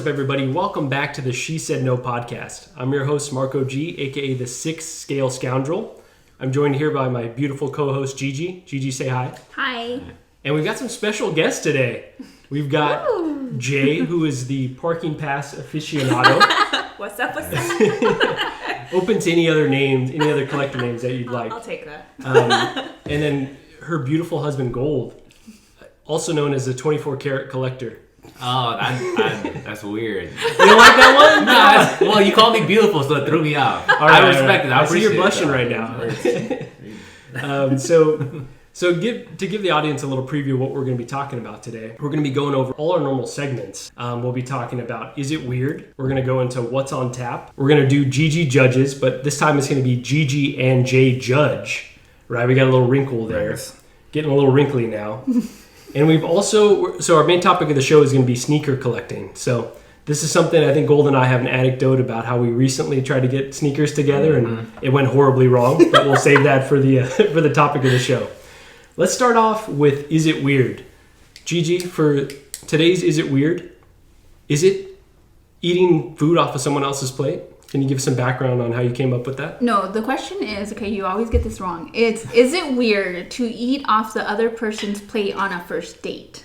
up, everybody? Welcome back to the She Said No podcast. I'm your host, Marco Gigi, aka the Sixth Scale Scoundrel. I'm joined here by my beautiful co-host, Gigi. Gigi, say hi. Hi. And we've got some special guests today. We've got Jae, who is the parking pass aficionado. What's up? Open to any other names, any other collector names that you'd like. I'll take that. And then her beautiful husband, Gold, also known as the 24-karat collector. Oh, that's weird. You don't like that one? No, well, you called me beautiful, so it threw me off. I respect it. I see you're appreciate blushing it, right now. So to give the audience a little preview of what we're going to be talking about today, we're going to be going over all our normal segments. We'll be talking about Is It Weird? We're going to go into What's on Tap. We're going to do Gigi Judges, but this time it's going to be Gigi and Jae Judge. Right? We got a little wrinkle there. Nice. Getting a little wrinkly now. And we've also, so our main topic of the show is going to be sneaker collecting. So this is something I think Gold and I have an anecdote about how we recently tried to get sneakers together and it went horribly wrong. But we'll save that for the topic of the show. Let's start off with Is It Weird? Gigi, for today's Is It Weird? Is it eating food off of someone else's plate? Can you give some background on how you came up with that? No, the question is, okay, you always get this wrong. Is it weird to eat off the other person's plate on a first date?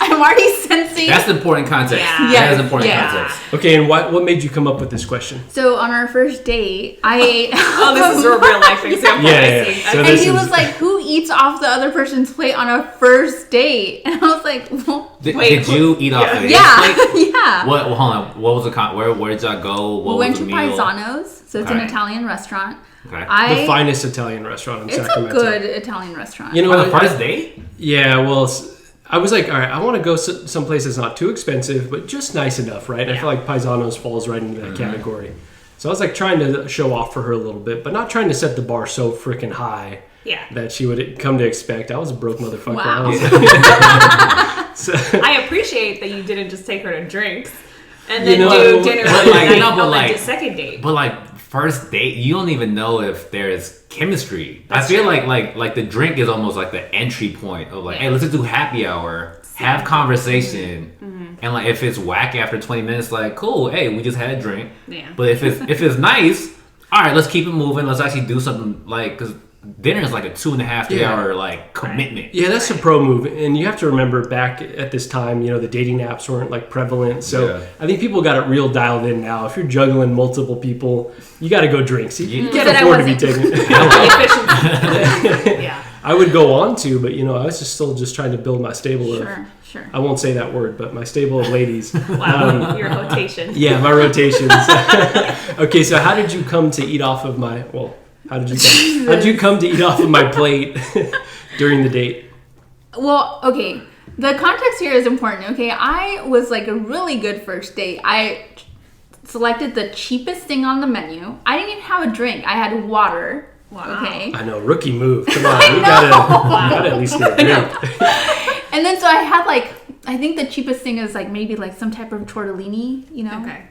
I'm already sensing. That's the important context. Yeah. That is important context. Okay, and what made you come up with this question? So on our first date, I ate. Oh, this is a real life example. Yeah. I see. So and this he is- was like, "Who eats off the other person's plate on a first date?" And I was like, "Well, Did you eat off of his yeah, plate? yeah." What? Well, hold on. What was the where did y'all go? What We went was to the meal? Paisano's, so it's an Okay. Italian restaurant. Okay. The finest Italian restaurant in It's Sacramento. a good Italian restaurant. You know On what? the first date? Yeah, well, I was like, all right, I want to go someplace that's not too expensive, but just nice enough, right? I feel like Paisano's falls right into that category. So I was like trying to show off for her a little bit, but not trying to set the bar so freaking high Yeah. that she would come to expect. I was a broke motherfucker. Wow. I appreciate that you didn't just take her to drinks and You then know, do dinner but the like- night no, but on like- the second date. But like first date, you don't even know if there's chemistry. That's I feel true. like the drink is almost like the entry point of like, Yeah. hey, let's just do happy hour, have conversation, and like if it's whack after 20 minutes, like cool, hey, we just had a drink. Yeah. But if it's nice, all right, let's keep it moving. Let's actually do something like because dinner is like a 2.5 3 Yeah. hour like commitment. Yeah, that's a pro move. And you have to remember back at this time, you know, the dating apps weren't like prevalent. So Yeah. I think people got it real dialed in now. If you're juggling multiple people, you got to go drinks. You can't But I afford to be wasn't. taking Yeah. I would go on to, but you know, I was still trying to build my stable of, Sure. I won't say that word, but my stable of ladies. Wow. Your rotation. Yeah, my rotations. Okay, so how did you come to eat off of my, how did you come to eat off of my plate during the date? Well, okay. The context here is important, okay? I was like a really good first date. I selected the cheapest thing on the menu. I didn't even have a drink. I had water. Wow. Okay. I know, rookie move. Come on, we gotta at least get a drink. And then so I had like, I think the cheapest thing is like maybe like some type of tortellini, you know? Okay.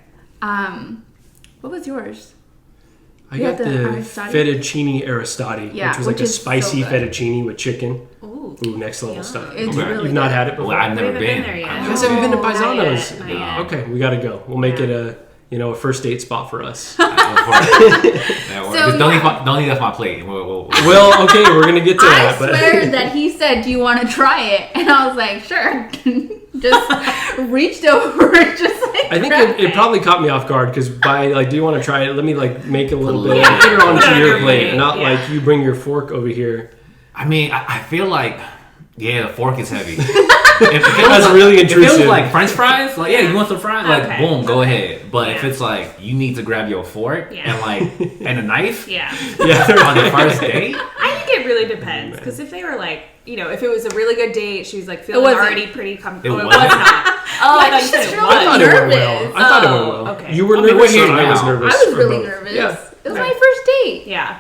What was yours? I You got had the the Aristati? fettuccine Aristati, Yeah, which was like which a is so spicy good. fettuccine with chicken. Ooh. Ooh, next level stuff. It's Okay. really You've not good. had it before? Well, I've never We haven't been. been there yet. You guys haven't been to Not Paisano's? yet, not yet. Okay, we gotta go. We'll make it a first date spot for us. That works. So, Just don't yeah. leave off my plate. We'll Well, okay, we're gonna get to I that. But swear that he said, "Do you want to try it?" And I was like, "Sure." Just reached over, just like. I think grabbed it probably caught me off guard because by like, do you want to try it? Let me like make a little bit, Yeah. put it onto Put it on your your plate, plate, and not yeah. like you bring your fork over here. I mean, I feel like, yeah, the fork is heavy. That's really If it intrusive. was like French fries, like, yeah, you want some fries? Like, Okay. boom, go ahead. But if Yeah. it's like, you need to grab your fork Yeah. and like, and a knife Yeah. Yeah, on the first date, I think it really depends. Because if they were like, you know, if it was a really good date, she was like It feeling wasn't. already pretty comfortable. It It was wasn't? not. Oh, I thought you said just it really I thought was. it went well. nervous. I thought it went Oh, well. okay. You were I mean, we're nervous, here and I was now. nervous. I was for really both. nervous. Yeah, It was my first date, Yeah.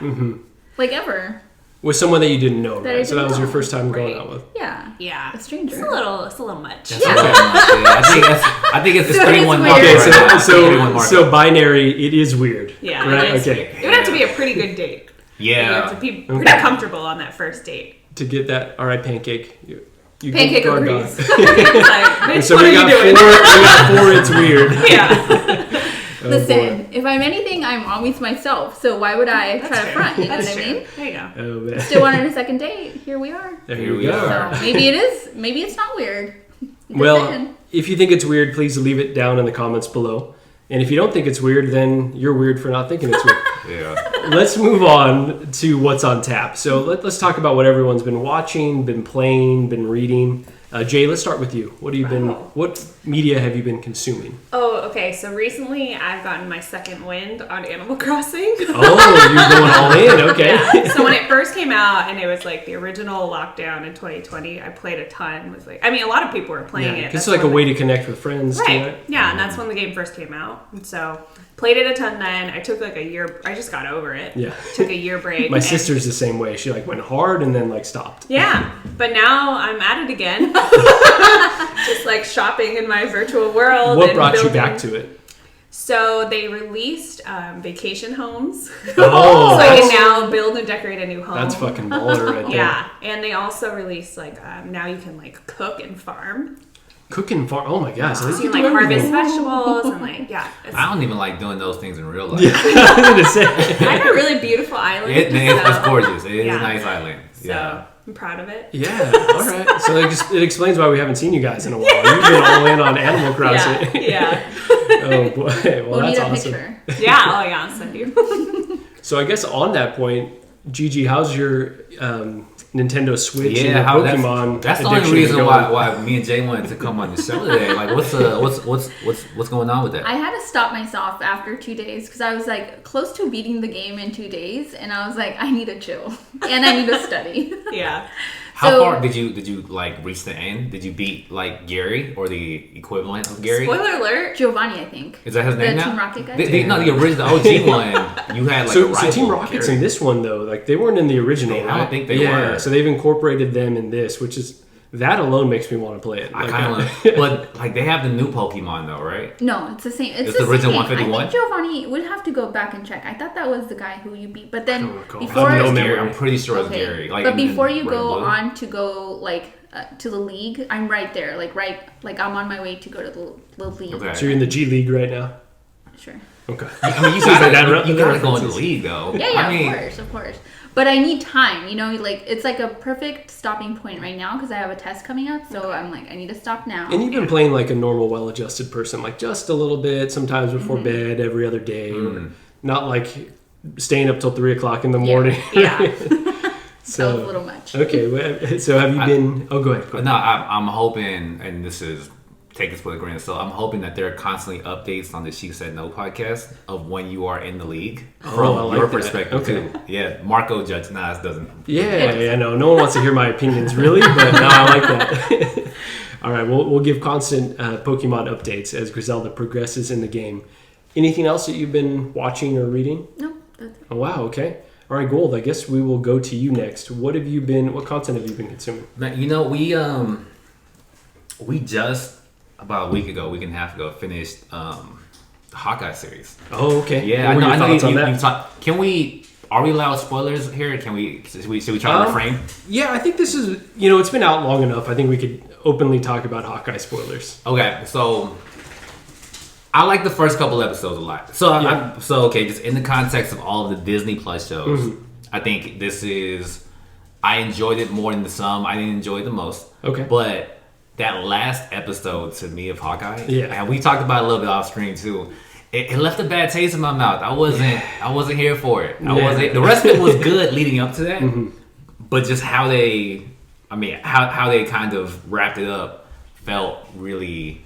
like ever. with someone that you didn't know, That I right? So that didn't was your know. first time going Right. out with. Yeah, Yeah. a stranger. It's a little much. that's okay. I think it's So a 3-1 it's marker. weird. Okay, right now. so 3-1 marker. so binary. It is weird. Yeah. Right. it is. Okay. It would have to be a pretty good date. You have yeah. to be pretty Okay. comfortable on that first date. To get that, all right, pancake. You Pancake guard agrees. dog. Like, So what we are you got doing? four. It's weird. Yeah. Oh, Listen, boy. if I'm anything, I'm always myself. So why would I try to fair. front? You know That's what I true. mean? There you go. Oh, man. Still wanted a second date. Here we are. There Here you we go. are. So maybe it is. Maybe it's not weird. Just Well, saying. if you think it's weird, please leave it down in the comments below. And if you don't think it's weird, then you're weird for not thinking it's weird. Yeah. Let's move on to what's on tap. So let's talk about what everyone's been watching, been playing, been reading. Jay, let's start with you. What media have you been consuming? Oh, okay. So recently I've gotten my second wind on Animal Crossing. Oh, you're going all in. Okay. Yeah. So when it first came out and it was like the original lockdown in 2020, I played a ton. A lot of people were playing it. It's like a way to connect with friends. Right. Yeah, and that's when the game first came out. And so played it a ton then. I took like a year. I just got over it. Yeah. Took a year break. My and- sister's the same way. She went hard and then stopped. Yeah, but now I'm at it again. Just like shopping in my virtual world. What and brought you building. back to it? So they released vacation homes. Oh, So I can now build and decorate a new home. that's fucking baller right there. Yeah, and they also released now you can cook and farm. Cooking farm. Oh my gosh. So they you can can do harvest everything. vegetables and it's, I don't even like doing those things in real life. Yeah, I was gonna say. I have a really beautiful island. It's so- gorgeous. It is Yeah. a nice island. So Yeah. I'm proud of it. Yeah, all right. So it explains why we haven't seen you guys in a while. You've been all in on Animal Crossing. Yeah. Oh boy, well We'll that's need a awesome. picture. Yeah. Oh yeah. I'll send you. So I guess on that point, Gigi, how's your Nintendo Switch and your Yeah, Pokemon? that's the only addiction reason going? why me and Jay wanted to come on the show today. Like, what's going on with that? I had to stop myself after 2 days because I was close to beating the game in 2 days, and I was like, I need to chill and I need to study. Yeah. How So- far did you reach the end? Did you beat Gary or the equivalent of Gary? Spoiler alert. Giovanni, I think. Is that his name The now? Team Rocket guy? The original OG one. You had So a rival, Team Rocket's Gary. in this one though. They weren't in the original. I don't right? think they yeah, were. so they've incorporated them in this, which is that alone makes me want to play it. I kind of, but they have the new Pokemon though, right? No, it's the same. It's the original same. 151? I think Giovanni would have to go back and check. I thought that was the guy who you beat, but I then don't recall. before I have no It's memory. Gary. I'm pretty sure it's okay, Gary. but before you Red go Blue. on to go to the league, I'm right there. I'm on my way to go to the league. Okay. So you're in the G League right now. Sure. Okay. I mean, you gotta go in the league though. Yeah, I mean, of course. But I need time, it's like a perfect stopping point right now because I have a test coming up. So I'm like, I need to stop now. And you've been playing like a normal, well-adjusted person, just a little bit, sometimes before bed, every other day, or not staying up till 3 o'clock in the morning. Yeah. So that was a little much. Okay, so have you been? Oh, go ahead. No, I'm hoping, and this is take this with a grain of salt. I'm hoping that there are constantly updates on the She Said No podcast of when you are in the league from I like your that. perspective Okay. too. Yeah, Marco Judge Nas doesn't. Yeah, no one wants to hear my opinions really, but no, I like that. All right, we'll give constant Pokemon updates as Griselda progresses in the game. Anything else that you've been watching or reading? No, that's it. Oh wow, okay. All right, Gold. I guess we will go to you next. What content have you been consuming? Man, we just about a week and a half ago finished the Hawkeye series. Oh, okay. Yeah, What were your I know thoughts on you that? talk. Are we allowed spoilers here? Should we try to refrain? Yeah, I think this is, it's been out long enough. I think we could openly talk about Hawkeye spoilers. Okay, so I like the first couple episodes a lot. So Yeah. just in the context of all of the Disney Plus shows, I think I enjoyed it more than some. I didn't enjoy it the most. Okay. But that last episode to me of Hawkeye, Yeah. and we talked about it a little bit off screen too. It left a bad taste in my mouth. I wasn't here for it. The rest of it was good leading up to that, but just how they kind of wrapped it up felt really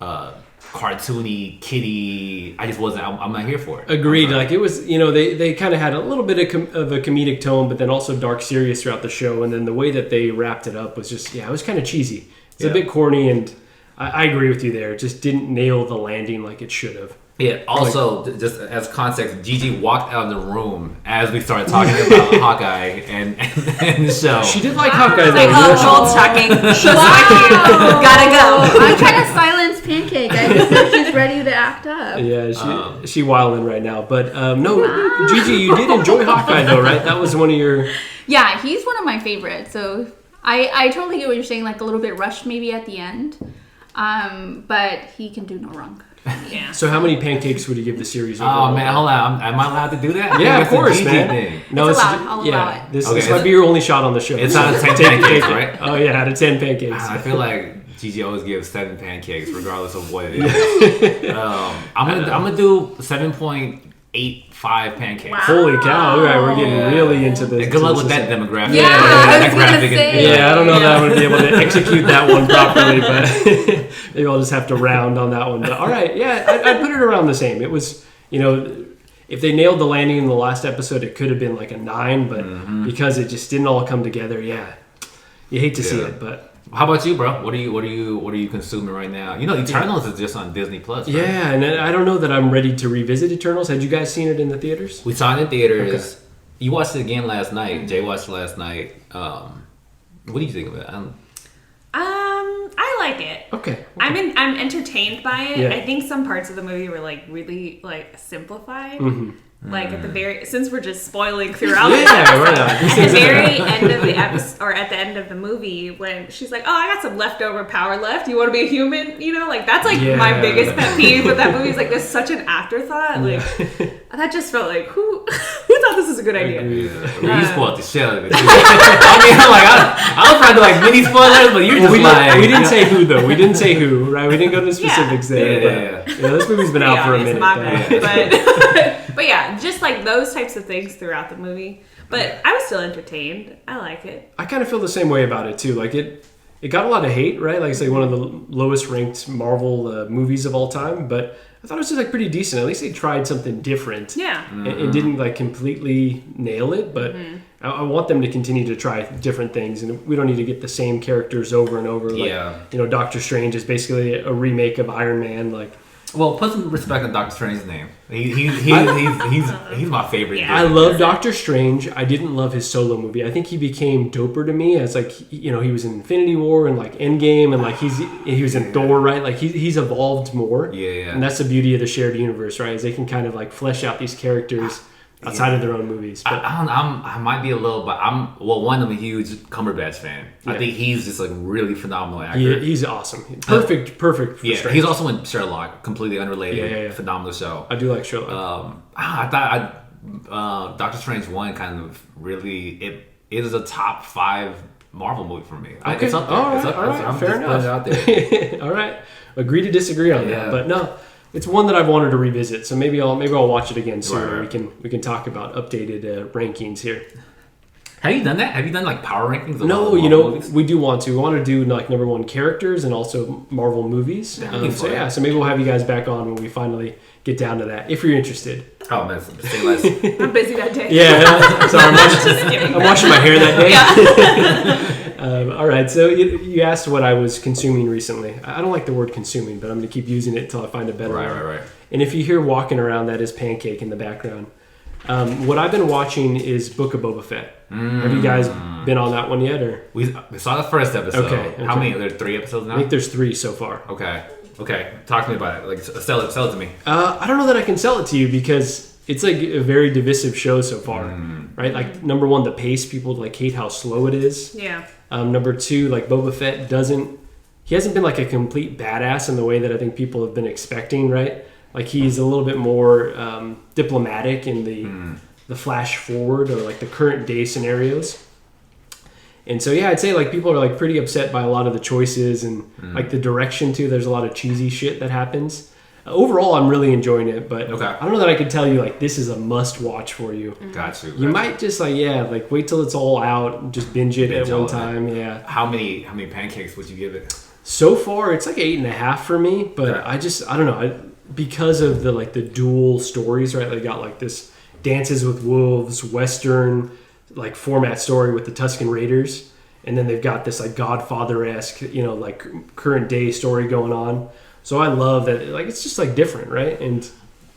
cartoony, kiddie. I just wasn't. I'm not here for it. Agreed. It was, they kind of had a little bit of a comedic tone, but then also dark serious throughout the show. And then the way that they wrapped it up was just, it was kind of cheesy. It's a bit corny, and I agree with you there. It just didn't nail the landing like it should have. Yeah. Also, just as context, Gigi walked out of the room as we started talking about Hawkeye and the show. She did like Hawkeye though. Gold's talking. Gotta go. I'm trying to silence Pancake. I just know she's ready to act up. Yeah, she wilding right now. But no, Gigi, you did enjoy Hawkeye though, right? That was one of your... Yeah, he's one of my favorites. So I totally get what you're saying, like a little bit rushed maybe at the end. But he can do no wrong. Yeah. So how many pancakes would you give the series? Oh overall? man, hold on. Am I allowed to do that? Yeah, of That's a course, GG man. thing. No, It's allowed. I'll allow it. This Okay, might be your only shot on the show. It's out of 10 pancakes, right? Oh yeah, out of 10 pancakes. I feel like Gigi always gives 7 pancakes, regardless of what it is. I'm gonna do 7.85 pancakes. Wow. Holy cow! All right, we're getting really into this. And good luck with that demographic. Yeah, I was gonna say. Yeah, I don't know that I'm going to be able to execute that one properly, but maybe I'll just have to round on that one. But all right, yeah, I'd put it around the same. It was, if they nailed the landing in the last episode, it could have been like a 9, but because it just didn't all come together, yeah, you hate to see it. But how about you, bro? What are you consuming right now? Eternals is just on Disney Plus. Right? yeah, and I don't know that I'm ready to revisit Eternals. Had you guys seen it in the theaters? We saw it in theaters. Okay. You watched it again last night. Jay watched it last night. What do you think of it? I like it. Okay. I'm entertained by it. Yeah. I think some parts of the movie were like really like simplified. Mm-hmm. Like at the very, since we're just spoiling throughout. Yeah, right on. At the very end of the episode, or at the end of the movie, when she's like, "Oh, I got some leftover power left. You want to be a human?" Like that's like my biggest pet peeve with that movie. Is like there's such an afterthought. Like that just felt like who thought this was a good idea? You spoiled the shit out of it. I was trying to like mini spoilers, but you're just we didn't say who though. We didn't say who, right? We didn't go to specifics there. Yeah. This movie's been out for a it's minute. my bad. But yeah, just like those types of things throughout the movie. But I was still entertained. I like it. I kind of feel the same way about it too. Like it got a lot of hate, right? Like it's like one of the lowest ranked Marvel movies of all time. But I thought it was just like pretty decent. At least they tried something different. Yeah. And didn't like completely nail it. But I want them to continue to try different things, and we don't need to get the same characters over and over. Like, Doctor Strange is basically a remake of Iron Man. Like. Well, put some respect on Doctor Strange's name. He's my favorite. Yeah. I love Doctor Strange. I didn't love his solo movie. I think he became doper to me as like he was in Infinity War and like Endgame, and like he was in Thor, right? Like he's evolved more. Yeah. And that's the beauty of the shared universe, right? Is they can kind of like flesh out these characters outside of their own movies. But I might be a little, but I'm a huge Cumberbatch fan. Yeah. I think he's just like really phenomenal actor. He's awesome. Perfect. For yeah, Strange. He's also in Sherlock, completely unrelated. Yeah. Phenomenal show. I do like Sherlock. I thought Doctor Strange 1 kind of really it is a top 5 Marvel movie for me. Okay. It's up there. All right. I'm Fair just enough. putting it out there. All right. Agree to disagree on that, but no. It's one that I've wanted to revisit, so maybe I'll watch it again soon. Right. We can talk about updated rankings here. Have you done that? Have you done like power rankings? Of No, Marvel movies? we do want to. We want to do like number 1 characters and also Marvel movies. So maybe we'll have you guys back on when we finally get down to that, if you're interested. Oh man, say less. I'm busy that day. Yeah, sorry, I'm washing my hair that day. Yeah. All right, so you asked what I was consuming recently. I don't like the word consuming, but I'm going to keep using it until I find a better one. Right. And if you hear walking around, that is Pancake in the background. What I've been watching is Book of Boba Fett. Have you guys been on that one yet? Or We saw the first episode. Okay. How many? Are there 3 episodes now? I think there's 3 so far. Okay. Talk to me about it. Like, sell it to me. I don't know that I can sell it to you because it's like a very divisive show so far, right? Like number 1, the pace. People like hate how slow it is. Yeah. Number 2, like Boba Fett he hasn't been like a complete badass in the way that I think people have been expecting, right? Like he's a little bit more diplomatic in the flash forward or like the current day scenarios. And so, yeah, I'd say like people are like pretty upset by a lot of the choices and like the direction too. There's a lot of cheesy shit that happens. Overall, I'm really enjoying it, but I don't know that I could tell you like this is a must watch for you. Got you. You might just like wait till it's all out and just binge it at one time. Yeah. How many pancakes would you give it? So far, it's like 8.5 for me, but I don't know. Because of the dual stories, right? They got like this Dances with Wolves, Western like format story with the Tusken Raiders, and then they've got this like Godfather-esque, like current day story going on. So I love that. Like it's just like different, right? And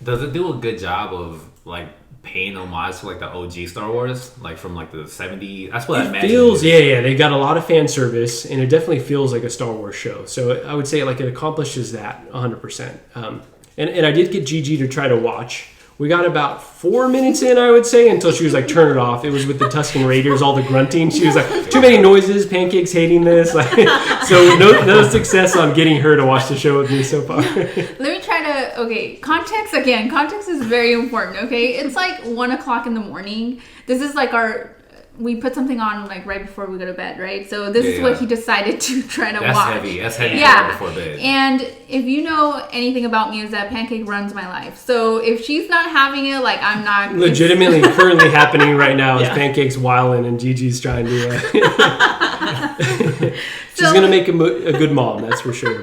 does it do a good job of like paying homage to like the OG Star Wars, like from like the 70s? That's what I imagine. Feels, yeah. They got a lot of fan service, and it definitely feels like a Star Wars show. So I would say like it accomplishes that 100%. And I did get Gigi to try to watch We got about 4 minutes in, I would say, until she was like, turn it off. It was with the Tuscan Raiders, all the grunting. She was like, too many noises, Pancake's hating this. Like, so no success on getting her to watch the show with me so far. Let me try to, okay, context again. Context is very important, okay? It's like 1 o'clock in the morning. This is like we put something on like right before we go to bed, right? So this is what he decided to try to watch. That's heavy yeah. before bed. And if you know anything about me, is that Pancake runs my life. So if she's not having it, like I'm not. Legitimately, currently happening right now is Pancake's wilding and Gigi's trying to. She's gonna make a good mom, that's for sure.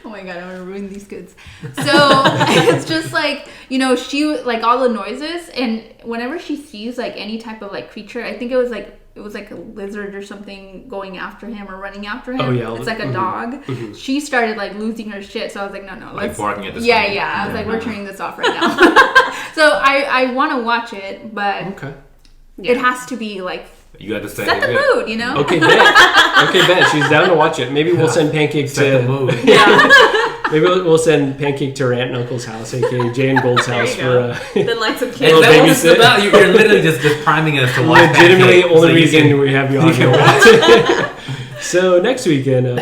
Oh my god, I'm gonna ruin these kids. So it's just like, you know, she like all the noises, and whenever she sees like any type of like creature, I think it was like a lizard or something going after him or running after him. Oh yeah, it's like a dog. Mm-hmm. She started like losing her shit. So I was like, no, like barking at the screen. I was like, we're turning this off right now. So I want to watch it, but it has to be like. You got to set the mood, you know? Okay, bet. She's down to watch it. Maybe we'll send Pancake set the mood. Maybe we'll send Pancake to her aunt and uncle's house, aka Jae Gold's house for then like some kids. Is that what this is about? You're literally just priming us to watch. Legitimately, only reason we have you on here watch it. So next weekend.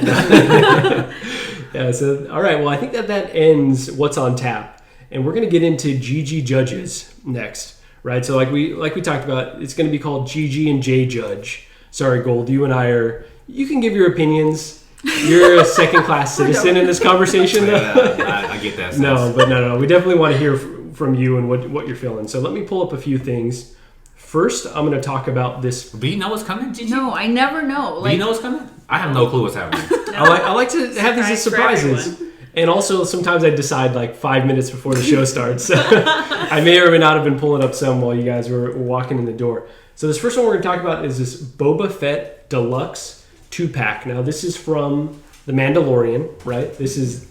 So all right. Well, I think that ends what's on tap, and we're gonna get into Gigi judges next. Right, so like we talked about, it's going to be called Gigi and Jae Judge. Sorry, Gold, you and I are. You can give your opinions. You're a second-class citizen in this conversation. I get that. Sense. No, but no. We definitely want to hear from you and what you're feeling. So let me pull up a few things. First, I'm going to talk about this. Do you know what's coming, Gigi? No, I never know. Do you know what's coming? I have no clue what's happening. I like to have these as surprises. And also, sometimes I decide like 5 minutes before the show starts. I may or may not have been pulling up some while you guys were walking in the door. So this first one we're going to talk about is this Boba Fett Deluxe 2-pack. Now, this is from The Mandalorian, right? This is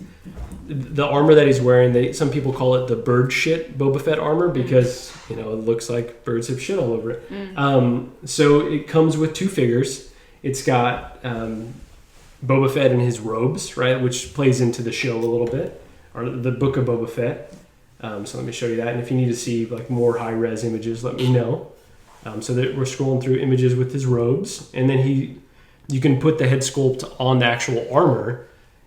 the armor that he's wearing. Some people call it the bird shit Boba Fett armor because, you know, it looks like birds have shit all over it. So it comes with 2 figures. It's got... Boba Fett in his robes, right, which plays into the show a little bit, or the book of Boba Fett. So let me show you that, and if you need to see like more high-res images, let me know. So that we're scrolling through images with his robes, and then you can put the head sculpt on the actual armor,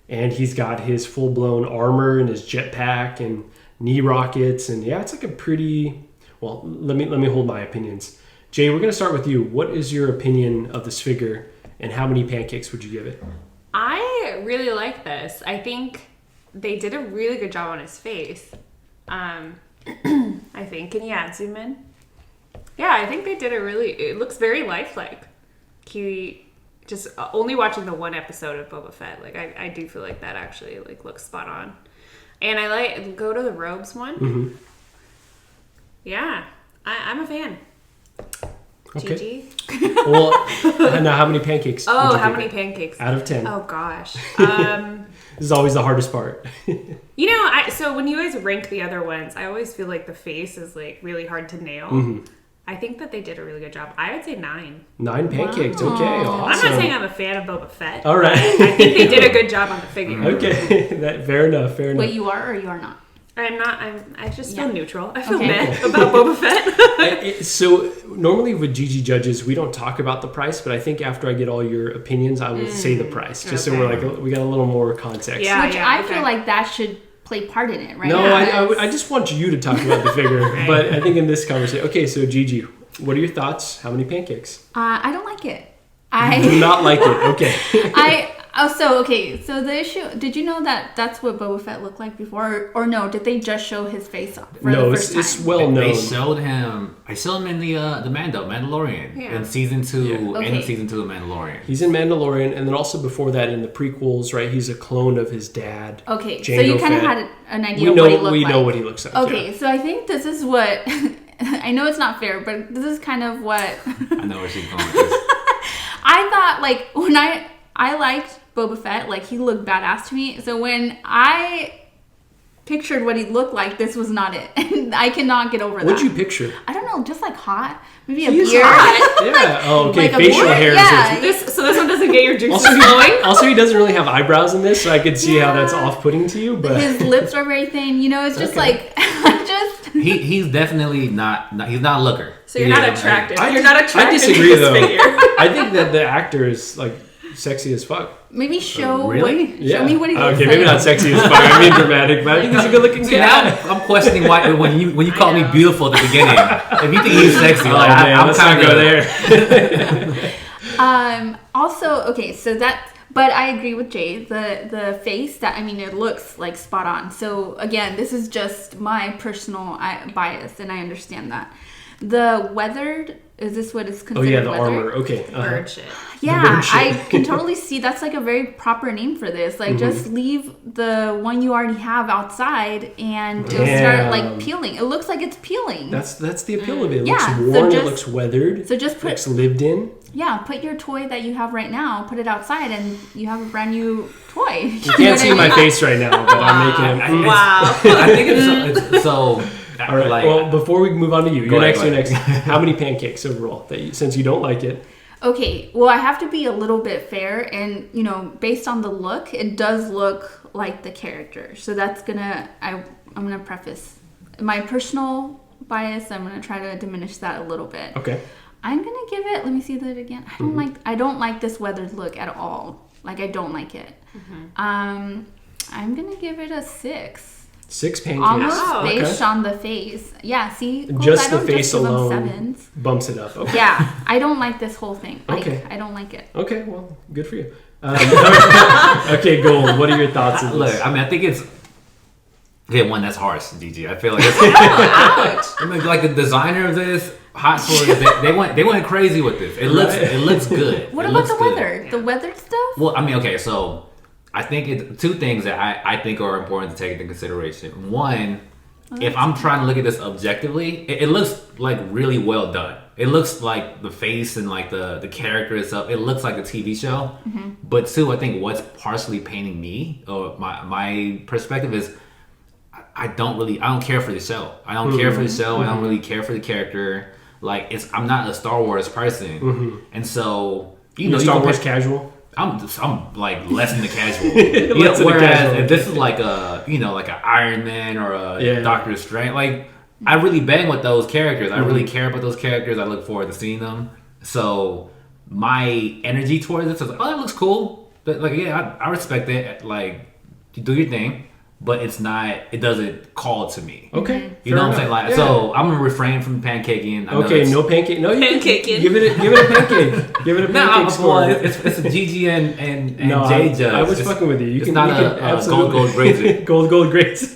and he's got his full-blown armor and his jetpack and knee rockets, and yeah, it's like a pretty. Well, let me hold my opinions. Jay, we're gonna start with you. What is your opinion of this figure? And how many pancakes would you give it? I really like this. I think they did a really good job on his face. I think. Can you zoom in? Yeah, I think they did it looks very lifelike. He just only watching the one episode of Boba Fett, like I do feel like that actually like looks spot on. And I go to the robes one. Mm-hmm. Yeah, I'm a fan. Okay. Gigi? Well, now how many pancakes? Oh, how many pancakes? Out of 10. Oh, gosh. This is always the hardest part. You know, so when you guys rank the other ones, I always feel like the face is like really hard to nail. Mm-hmm. I think that they did a really good job. I would say 9. 9 pancakes. Wow. Okay, awesome. I'm not saying I'm a fan of Boba Fett. All right. I think they did a good job on the figure. Okay, fair enough. Wait, you are or you are not? I'm not. I just feel neutral. I feel mad about Boba Fett. So normally with Gigi judges, we don't talk about the price, but I think after I get all your opinions, I will say the price, just so we got a little more context. Yeah, which I feel like that should play part in it, right? No, I just want you to talk about the figure, right. But I think in this conversation, okay. So Gigi, what are your thoughts? How many pancakes? I don't like it. I do not like it. Okay. So the issue, did you know that that's what Boba Fett looked like before? Or no, did they just show his face for the first time? It's well known. They showed him, I saw him in the Mandalorian in season 2, in season 2 of Mandalorian. He's in Mandalorian, and then also before that in the prequels, right, he's a clone of his dad. Okay, Jango so you kind of had an idea of what he looked like. We know what he looks like. Okay, so I think this is what, I know it's not fair, but this is kind of what. I know where she's going with this. I thought, like, when I liked Boba Fett, like, he looked badass to me. So when I pictured what he looked like, this was not it. And I cannot get over that. What'd you picture? I don't know, just like hot. Maybe a He's beard. Hot. Yeah. Oh, okay. Like facial hair. Yeah. So this one doesn't get your juices flowing? Also, he doesn't really have eyebrows in this, so I could see how that's off-putting to you. But his lips are very thin. You know, it's just like, he's definitely not. He's not a looker. So you're not attracted. You're not attracted. I disagree to this though. figure. I think that the actor is like sexy as fuck. Maybe show really? show me what he looks Okay, like. maybe not sexy as fuck. I mean dramatic, but I think he's a good looking See, now guy. I'm questioning why when you called me beautiful at the beginning. If you think he's sexy, Oh, like man, I'm let's kind not of go there. Also, okay, so that, but I agree with Jay. The face, that, I mean, it looks like spot on. So again, this is just my personal bias, and I understand that. The weathered, is this what is Oh considered? yeah, the weathered? armor. Okay. Bird shit. Yeah, bird shit. I can totally see that's like a very proper name for this. Like, just leave the one you already have outside, and it'll start like peeling. It looks like it's peeling. That's the appeal of it. It Yeah, looks so worn. It just- looks weathered. so just put looks lived in. Yeah, put your toy that you have right now, put it outside, and you have a brand new toy. You can't see my face right now, but I'm making it. Wow. I think it's so. All right. Like, well, before we move on to you, Go you're ahead, next. go You're next. How many pancakes overall? Since you don't like it. Okay, well, I have to be a little bit fair, and based on the look, it does look like the character. So that's I'm gonna preface my personal bias. I'm gonna try to diminish that a little bit. Okay. I'm gonna give it. Let me see that again. I don't like this weathered look at all. Like, I don't like it. I'm gonna give it a 6. 6 pancakes. Almost Okay. based on the face. Yeah, see? Gold, Just I the don't face give them alone 7s. bumps it up. Okay. Yeah, I don't like this whole thing. Like, Okay. I don't like it. Okay. Well, good for you. Okay, Gold. What are your thoughts on this? look, I mean, I think it's. Yeah, one that's harsh, Gigi. I feel like I mean, like the designer of this hot toys, they went crazy with this. It looks good. What It about looks the good. weather? The weathered stuff? Well, I mean, okay, so I think two things that I think are important to take into consideration. One, if I'm trying to look at this objectively, it looks like really well done. It looks like the face and like the character itself. It looks like a TV show. But two, I think what's partially painting me or my perspective is I don't care for the show. I don't care for the show. I don't really care for the character. Like I'm not a Star Wars person, and so You're Star Wars casual. I'm like less than the casual. Less than the Whereas casual. if this is like like an Iron Man or a Doctor Strange, like I really bang with those characters. I really care about those characters. I look forward to seeing them. So my energy towards this is like, oh, that looks cool. But like, yeah, I respect it. Like, you do your thing. But it doesn't call to me. Okay. You know what I'm saying? Like, so I'm gonna refrain from pancaking. I know Okay, that's- no pancake. No, you Pancaking. give it a pancake. Give it a pancake score. It's a Gigi and No, Jay judge. I was It's- fucking with you. It's not a absolutely gold grades it. gold grades.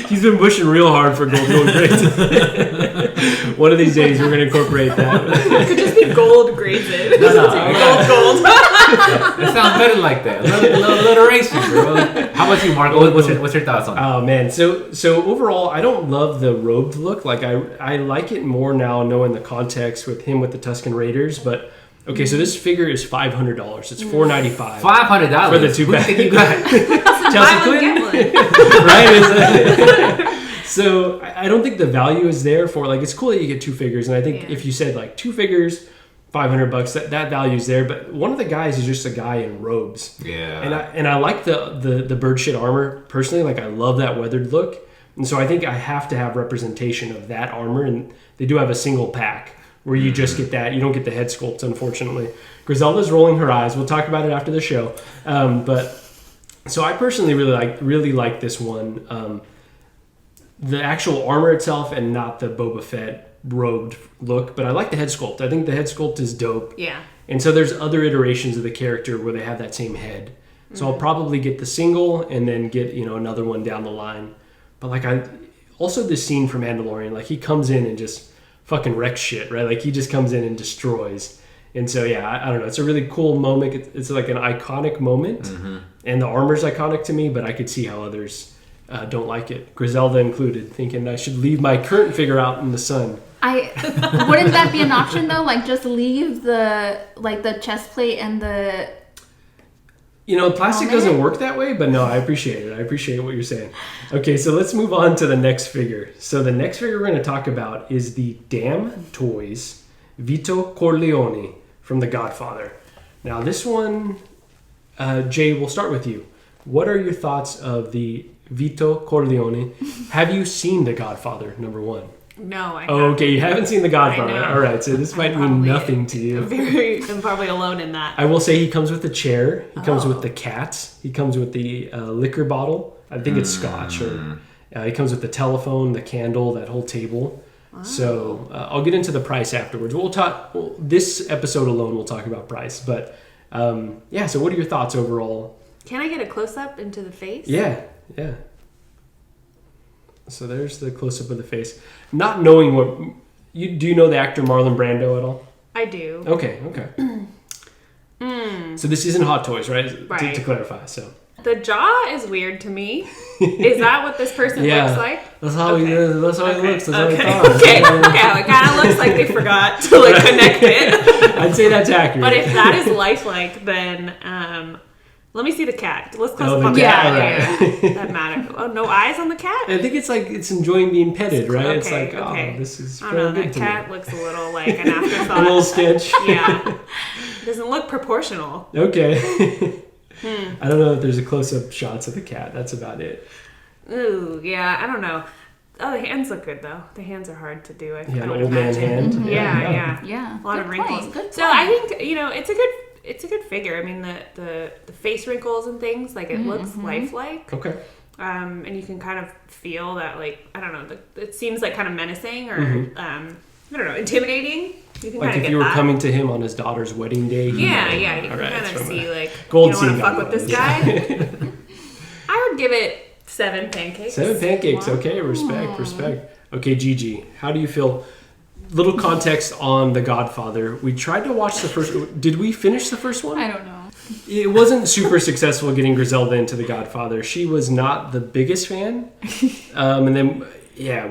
He's been pushing real hard for gold grades. One of these days, we're gonna incorporate that. It could just be gold graded. No. Gold. It sounds better like that. A little alliteration, bro. How about you, Marco? What's your thoughts on it? Oh man, so overall, I don't love the robed look. Like I like it more now, knowing the context with him with the Tuscan Raiders. But okay, so this figure is $500. It's $495. $500 for the two Who do you think you got? Chelsea Buy one, Clinton, get one. right? So I don't think the value is there for like. It's cool that you get 2 figures, and I think if you said like 2 figures, $500, that value's there. But one of the guys is just a guy in robes. Yeah. And I like the bird shit armor personally. Like I love that weathered look, and so I think I have to have representation of that armor. And they do have a single pack where you just get that. You don't get the head sculpt, unfortunately. Griselda's rolling her eyes. We'll talk about it after the show. But so I personally really like this one. The actual armor itself, and not the Boba Fett robed look, but I like the head sculpt. I think the head sculpt is dope. Yeah. And so there's other iterations of the character where they have that same head. So I'll probably get the single and then get, another one down the line. But like also this scene from Mandalorian, like he comes in and just fucking wrecks shit, right? Like he just comes in and destroys. And so yeah, I don't know. It's a really cool moment. It's like an iconic moment, and the armor's iconic to me. But I could see how others don't like it, Griselda included, thinking I should leave my current figure out in the sun. Wouldn't that be an option though? Like just leave the chest plate and the. Plastic doesn't work that way, but no, I appreciate it. I appreciate what you're saying. Okay, so let's move on to the next figure. So the next figure we're going to talk about is the Damn Toys Vito Corleone from The Godfather. Now this one, Jay, we'll start with you. What are your thoughts of the Vito Corleone. Have you seen The Godfather, number one? No, I haven't. Oh, okay, you haven't seen The Godfather. I know. All right, so this might mean nothing to you. I'm probably alone in that. I will say he comes with a chair. He comes with the cat. He comes with the liquor bottle. I think it's scotch. Or he comes with the telephone, the candle, that whole table. Wow. So I'll get into the price afterwards. We'll talk. This episode alone, we'll talk about price. But yeah, so what are your thoughts overall? Can I get a close-up into the face? Yeah. So there's the close-up of the face. Not knowing what... Do you know the actor Marlon Brando at all? I do. Okay. So this isn't Hot Toys, right? Right. To clarify, so... The jaw is weird to me. Is that what this person looks like? That's how he looks. That's how he talks. Okay. It kind of looks like they forgot to connect it. I'd say that's accurate. But if that is lifelike, then let me see the cat. Let's close up on the the cat. cat. Yeah. That matters. Oh, no eyes on the cat? I think it's enjoying being petted, right? Okay, it's like, okay. This is I don't know. very That good cat to me. looks a little like an afterthought. A little sketch. Yeah. It doesn't look proportional. Okay. I don't know if there's a close-up shots of the cat. That's about it. Ooh, yeah. I don't know. Oh, the hands look good though. The hands are hard to do. Yeah, an old man hand. Mm-hmm. Yeah. A lot of wrinkles. So I think it's a good figure. I mean, the face wrinkles and things, like it looks lifelike. Okay. And you can kind of feel that, like, I don't know, it seems like kind of menacing or I don't know, intimidating. You can like kind of if you were coming to him on his daughter's wedding day. You can all right, kind of see like gold you don't want to fuck scene with this guy. I would give it 7 pancakes. 7 pancakes. Wow. Okay, respect. Okay, Gigi, how do you feel? Little context on The Godfather. We tried to watch the first. Did we finish the first one? I don't know. It wasn't super successful getting Griselda into The Godfather. She was not the biggest fan. And then,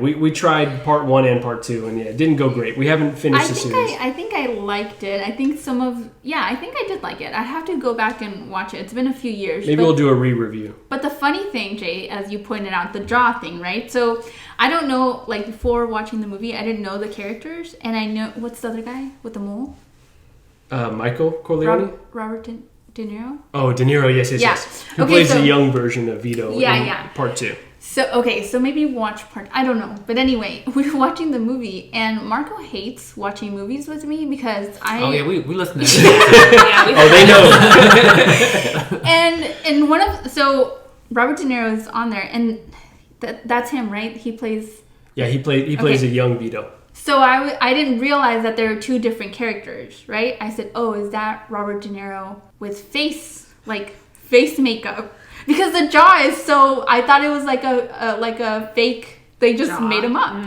we tried part 1 and part 2, and it didn't go great. We haven't finished the series. I think I liked it. I think I think I did like it. I'd have to go back and watch it. It's been a few years. Maybe we'll do a re-review. But the funny thing, Jay, as you pointed out, the jaw thing, right? So I don't know, like before watching the movie, I didn't know the characters, and I know, what's the other guy with the mole? Michael Corleone? Robert De Niro? Oh, De Niro, yes. Who plays the young version of Vito in part 2. So maybe watch part... I don't know. But anyway, we were watching the movie, and Marco hates watching movies with me because I... Oh, yeah, we listen to that. They know. and one of... So, Robert De Niro is on there, and that's him, right? He plays... Yeah, he plays a young Vito. So I didn't realize that there were 2 different characters, right? I said, oh, is that Robert De Niro with face makeup? Because the jaw is so... I thought it was like a fake... They just made him up.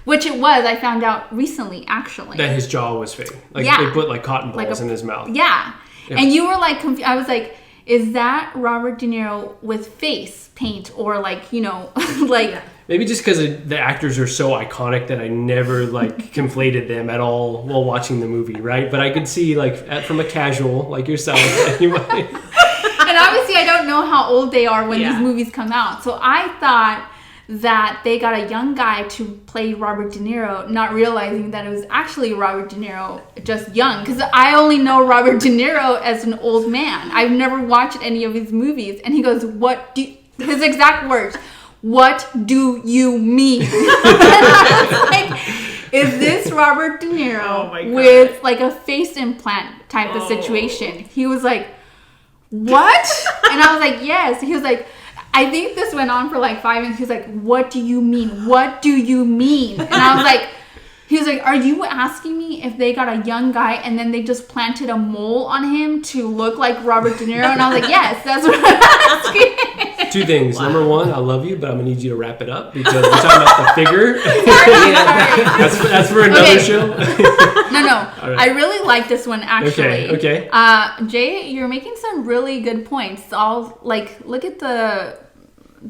Which it was. I found out recently, actually. That his jaw was fake. Like, they put, like, cotton balls in his mouth. Yeah. And you were, like, confused. I was like, is that Robert De Niro with face paint? Or, like, like... Yeah. Maybe just because the actors are so iconic that I never, like, conflated them at all while watching the movie, right? But I could see, like, from a casual, like yourself, you might... And obviously I don't know how old they are when these movies come out. So I thought that they got a young guy to play Robert De Niro, not realizing that it was actually Robert De Niro, just young. Because I only know Robert De Niro as an old man. I've never watched any of his movies. And he goes, his exact words, what do you mean? And I was like, is this Robert De Niro with like a face implant type of situation? He was like, what? And I was like, yes. He was like, I think this went on for like 5 minutes. He was like, what do you mean? What do you mean? And I was like, he was like, are you asking me if they got a young guy and then they just planted a mole on him to look like Robert De Niro? And I was like, yes, that's what I'm asking. 2 things. Wow. Number 1, I love you, but I'm going to need you to wrap it up because we're talking about the figure. Sorry. That's for another show. No. Right. I really like this one, actually. Okay. Jay, you're making some really good points. All like, look at the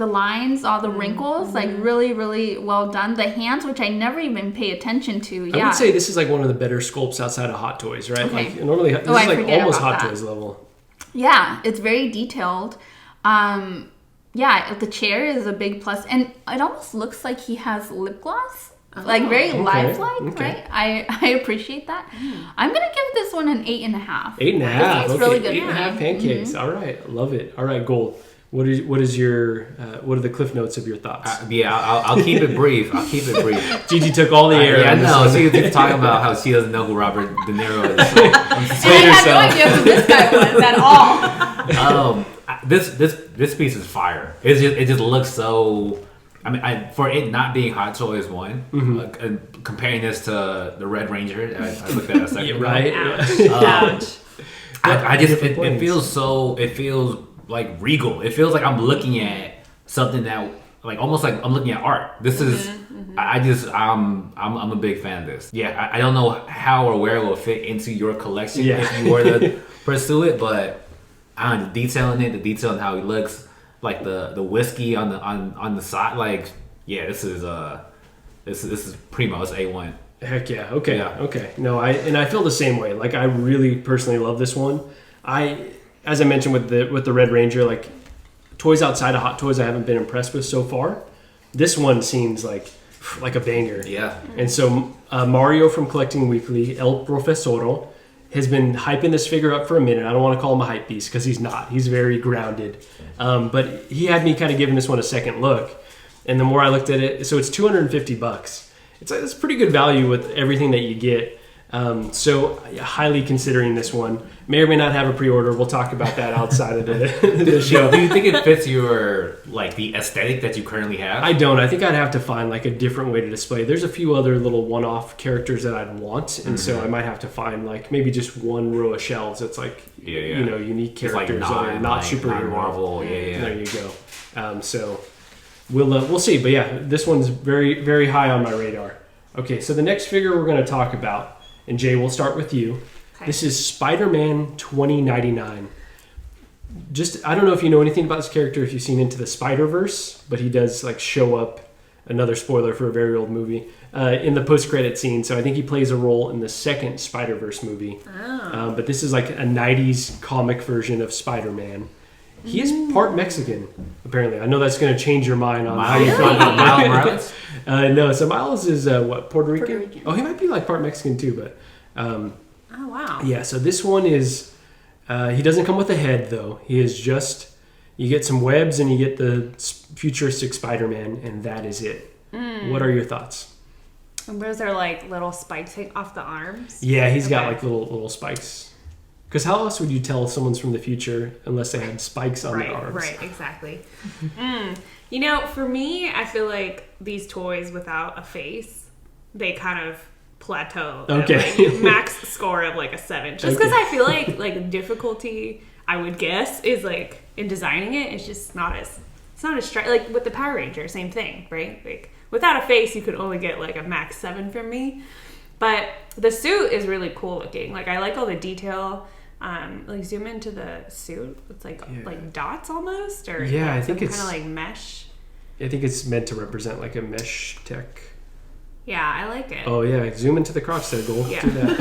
lines, all the wrinkles, like really, really well done. The hands, which I never even pay attention to. I would say this is like one of the better sculpts outside of Hot Toys, right? Okay. Like normally, this is like almost Hot Toys level. Yeah, it's very detailed. The chair is a big plus, and it almost looks like he has lip gloss. Like very lifelike, right? I appreciate that. I'm gonna give this one an 8.5. 8.5. It's really good. 8.5 pancakes. All right, love it. All right, Gold. What is your what are the cliff notes of your thoughts? I'll keep it brief. Gigi took all the air. I know. She keeps talking about how she doesn't know who Robert De Niro is. So I had no idea who this guy was at all. This piece is fire. It just looks so. I mean, for it not being Hot Toys 1, and comparing this to the Red Ranger, I looked at it a second ago. Right? Ouch. I just it feels like regal. It feels like I'm looking at something that like almost like I'm looking at art. This is I'm a big fan of this. Yeah, I don't know how or where it will fit into your collection if you were to pursue it, but I don't know, the detail in how he looks. Like the whiskey on the side, like this is primo. It's A1. Heck yeah. Okay. Yeah. Okay. No, I feel the same way. Like I really personally love this one. As I mentioned with the Red Ranger, like toys outside of Hot Toys, I haven't been impressed with so far. This one seems like a banger. Yeah. And so Mario from Collecting Weekly, El Profesoro, has been hyping this figure up for a minute. I don't want to call him a hype beast because he's not. He's very grounded. But he had me kind of giving this one a second look. And the more I looked at it, so it's $250. It's like that's pretty good value with everything that you get. So highly considering this one. May or may not have a pre-order. We'll talk about that outside of the show. Do you think it fits your like the aesthetic that you currently have? I don't. I think I'd have to find like a different way to display. There's a few other little one-off characters that I'd want, and so I might have to find like maybe just one row of shelves that's like you know, unique characters that are not superhero. Marvel. Yeah. There you go. So we'll see. But yeah, this one's very, very high on my radar. Okay, so the next figure we're going to talk about, and Jay, we'll start with you. Okay. This is Spider-Man 2099. Just, I don't know if you know anything about this character, if you've seen Into the Spider-Verse, but he does like show up, another spoiler for a very old movie, in the post-credit scene. So I think he plays a role in the second Spider-Verse movie. Oh. But this is like a 90s comic version of Spider-Man. He is part Mexican, apparently. I know that's going to change your mind on how you feel about Miles Morales. No, so Miles is Puerto Rican? Oh, he might be like part Mexican too, but... oh, wow. Yeah, so this one is... he doesn't come with a head, though. He is just... You get some webs and you get the futuristic Spider-Man, and that is it. What are your thoughts? And those are like little spikes off the arms? Yeah, he's got like little spikes. Because how else would you tell someone's from the future unless they had spikes on their arms? Right, exactly. You know, for me, I feel like these toys without a face, they kind of plateau. Okay. At like max score of like a 7. Just because I feel like difficulty, I would guess, is like in designing it, it's just not as like with the Power Ranger, same thing, right? Like without a face, you could only get like a max 7 from me. But the suit is really cool looking. Like I like all the detail. Like zoom into the suit. It's like dots almost, or I think it's kind of like mesh. I think it's meant to represent like a mesh tech. Yeah, I like it. Oh yeah, zoom into the crotch there, Gold. Yeah. Do that.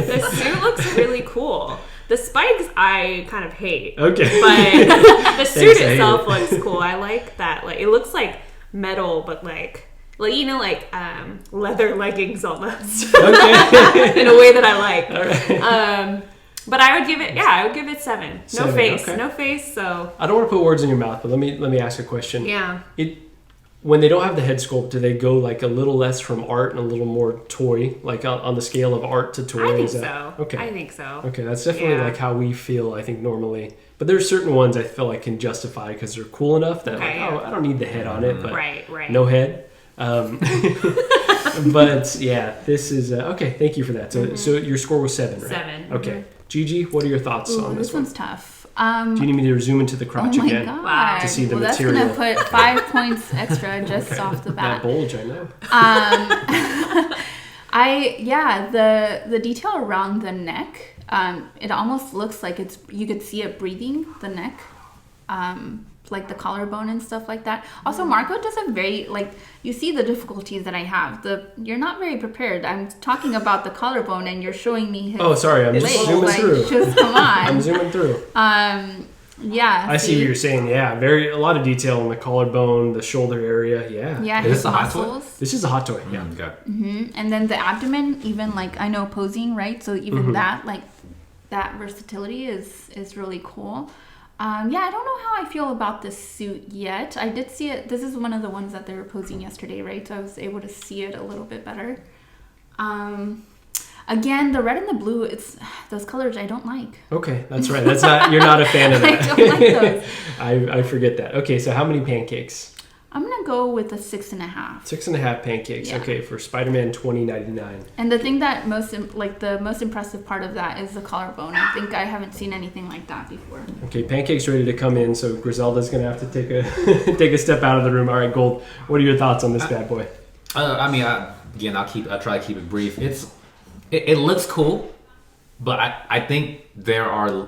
The suit looks really cool. The spikes I kind of hate. Okay. But the suit itself looks cool. I like that. Like it looks like metal, but like you know, like leather leggings almost. Okay. In a way that I like. All right. But I would give it 7. No face. Okay. No face, so I don't want to put words in your mouth, but let me ask a question. Yeah. When they don't have the head sculpt, do they go like a little less from art and a little more toy, like on the scale of art to toy? I think so. Okay. I think so. Okay, that's definitely like how we feel, I think, normally. But there's certain ones I feel like can justify because they're cool enough that I don't need the head on it, but right. No head. But yeah, this is okay. Thank you for that. So your score was 7, right? 7. Okay, Gigi, what are your thoughts on this one? One's tough. Do you need me to zoom into the crotch again God. to see the that's material? That's gonna put 5 points extra just off the bat. That bulge, I know. The detail around the neck, it almost looks like you could see it breathing, the neck. Like the collarbone and stuff like that. Also, Marco does a very, you see the difficulties that I have. You're not very prepared. I'm talking about the collarbone and you're showing me his sorry, I'm just zooming through. Just come on. I'm zooming through. Yeah. I see what you're saying. Yeah, a lot of detail on the collarbone, the shoulder area. Yeah. Yeah, Is his this a hot toy? muscles. This is a hot toy. Yeah. Okay. And then the abdomen, even I know posing, right? So even that, that versatility is really cool. Yeah, I don't know how I feel about this suit yet. I did see it. This is one of the ones that they were posing yesterday, right? So I was able to see it a little bit better. Again, the red and the blue, it's those colors I don't like. Okay, that's right. You're not a fan of that. I don't like those. I forget that. Okay, so how many pancakes? I'm gonna go with a 6.5. 6.5 pancakes. Yeah. Okay, for Spider-Man 2099. And the thing that the most impressive part of that is the collarbone. I think I haven't seen anything like that before. Okay, pancakes ready to come in. So Griselda's gonna have to take a step out of the room. All right, Gold. What are your thoughts on this bad boy? I'll try to keep it brief. It looks cool, but I think there are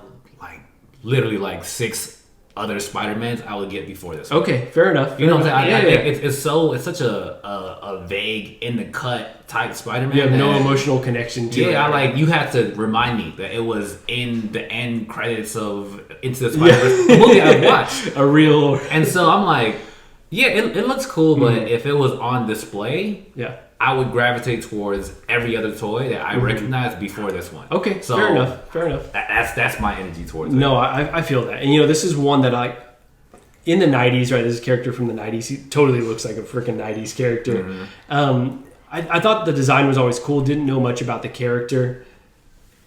literally 6 other Spider-Mans I would get before this one. Okay, fair enough. You know what I'm saying? I think it's such a vague, in the cut type Spider-Man. You have no emotional connection to it. Yeah, you had to remind me that it was in the end credits of Into the Spider-Verse, the movie I watched. A real... And so I'm like, yeah, it looks cool, but if it was on display, I would gravitate towards every other toy that I recognized before this one. Okay, so fair enough. That's my energy towards it. No, I feel that. And this is one that in the 90s, right, this is a character from the 90s. He totally looks like a freaking 90s character. Mm-hmm. I thought the design was always cool. Didn't know much about the character.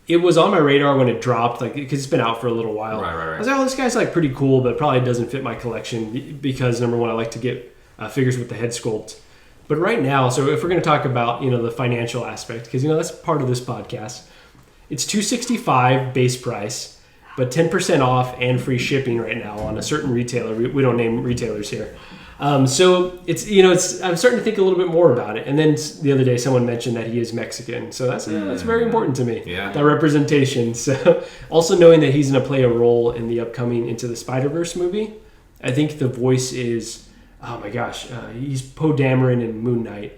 It was on my radar when it dropped, because it's been out for a little while. Right. I was like, oh, this guy's pretty cool, but probably doesn't fit my collection because, number one, I like to get figures with the head sculpt. But right now, so if we're going to talk about the financial aspect, because that's part of this podcast, it's $265 base price, but 10% off and free shipping right now on a certain retailer. We don't name retailers here. So it's I'm starting to think a little bit more about it. And then the other day, someone mentioned that he is Mexican, so that's very important to me. Yeah, that representation. So also knowing that he's going to play a role in the upcoming Into the Spider-Verse movie, I think the voice is. Oh my gosh, he's Poe Dameron in Moon Knight.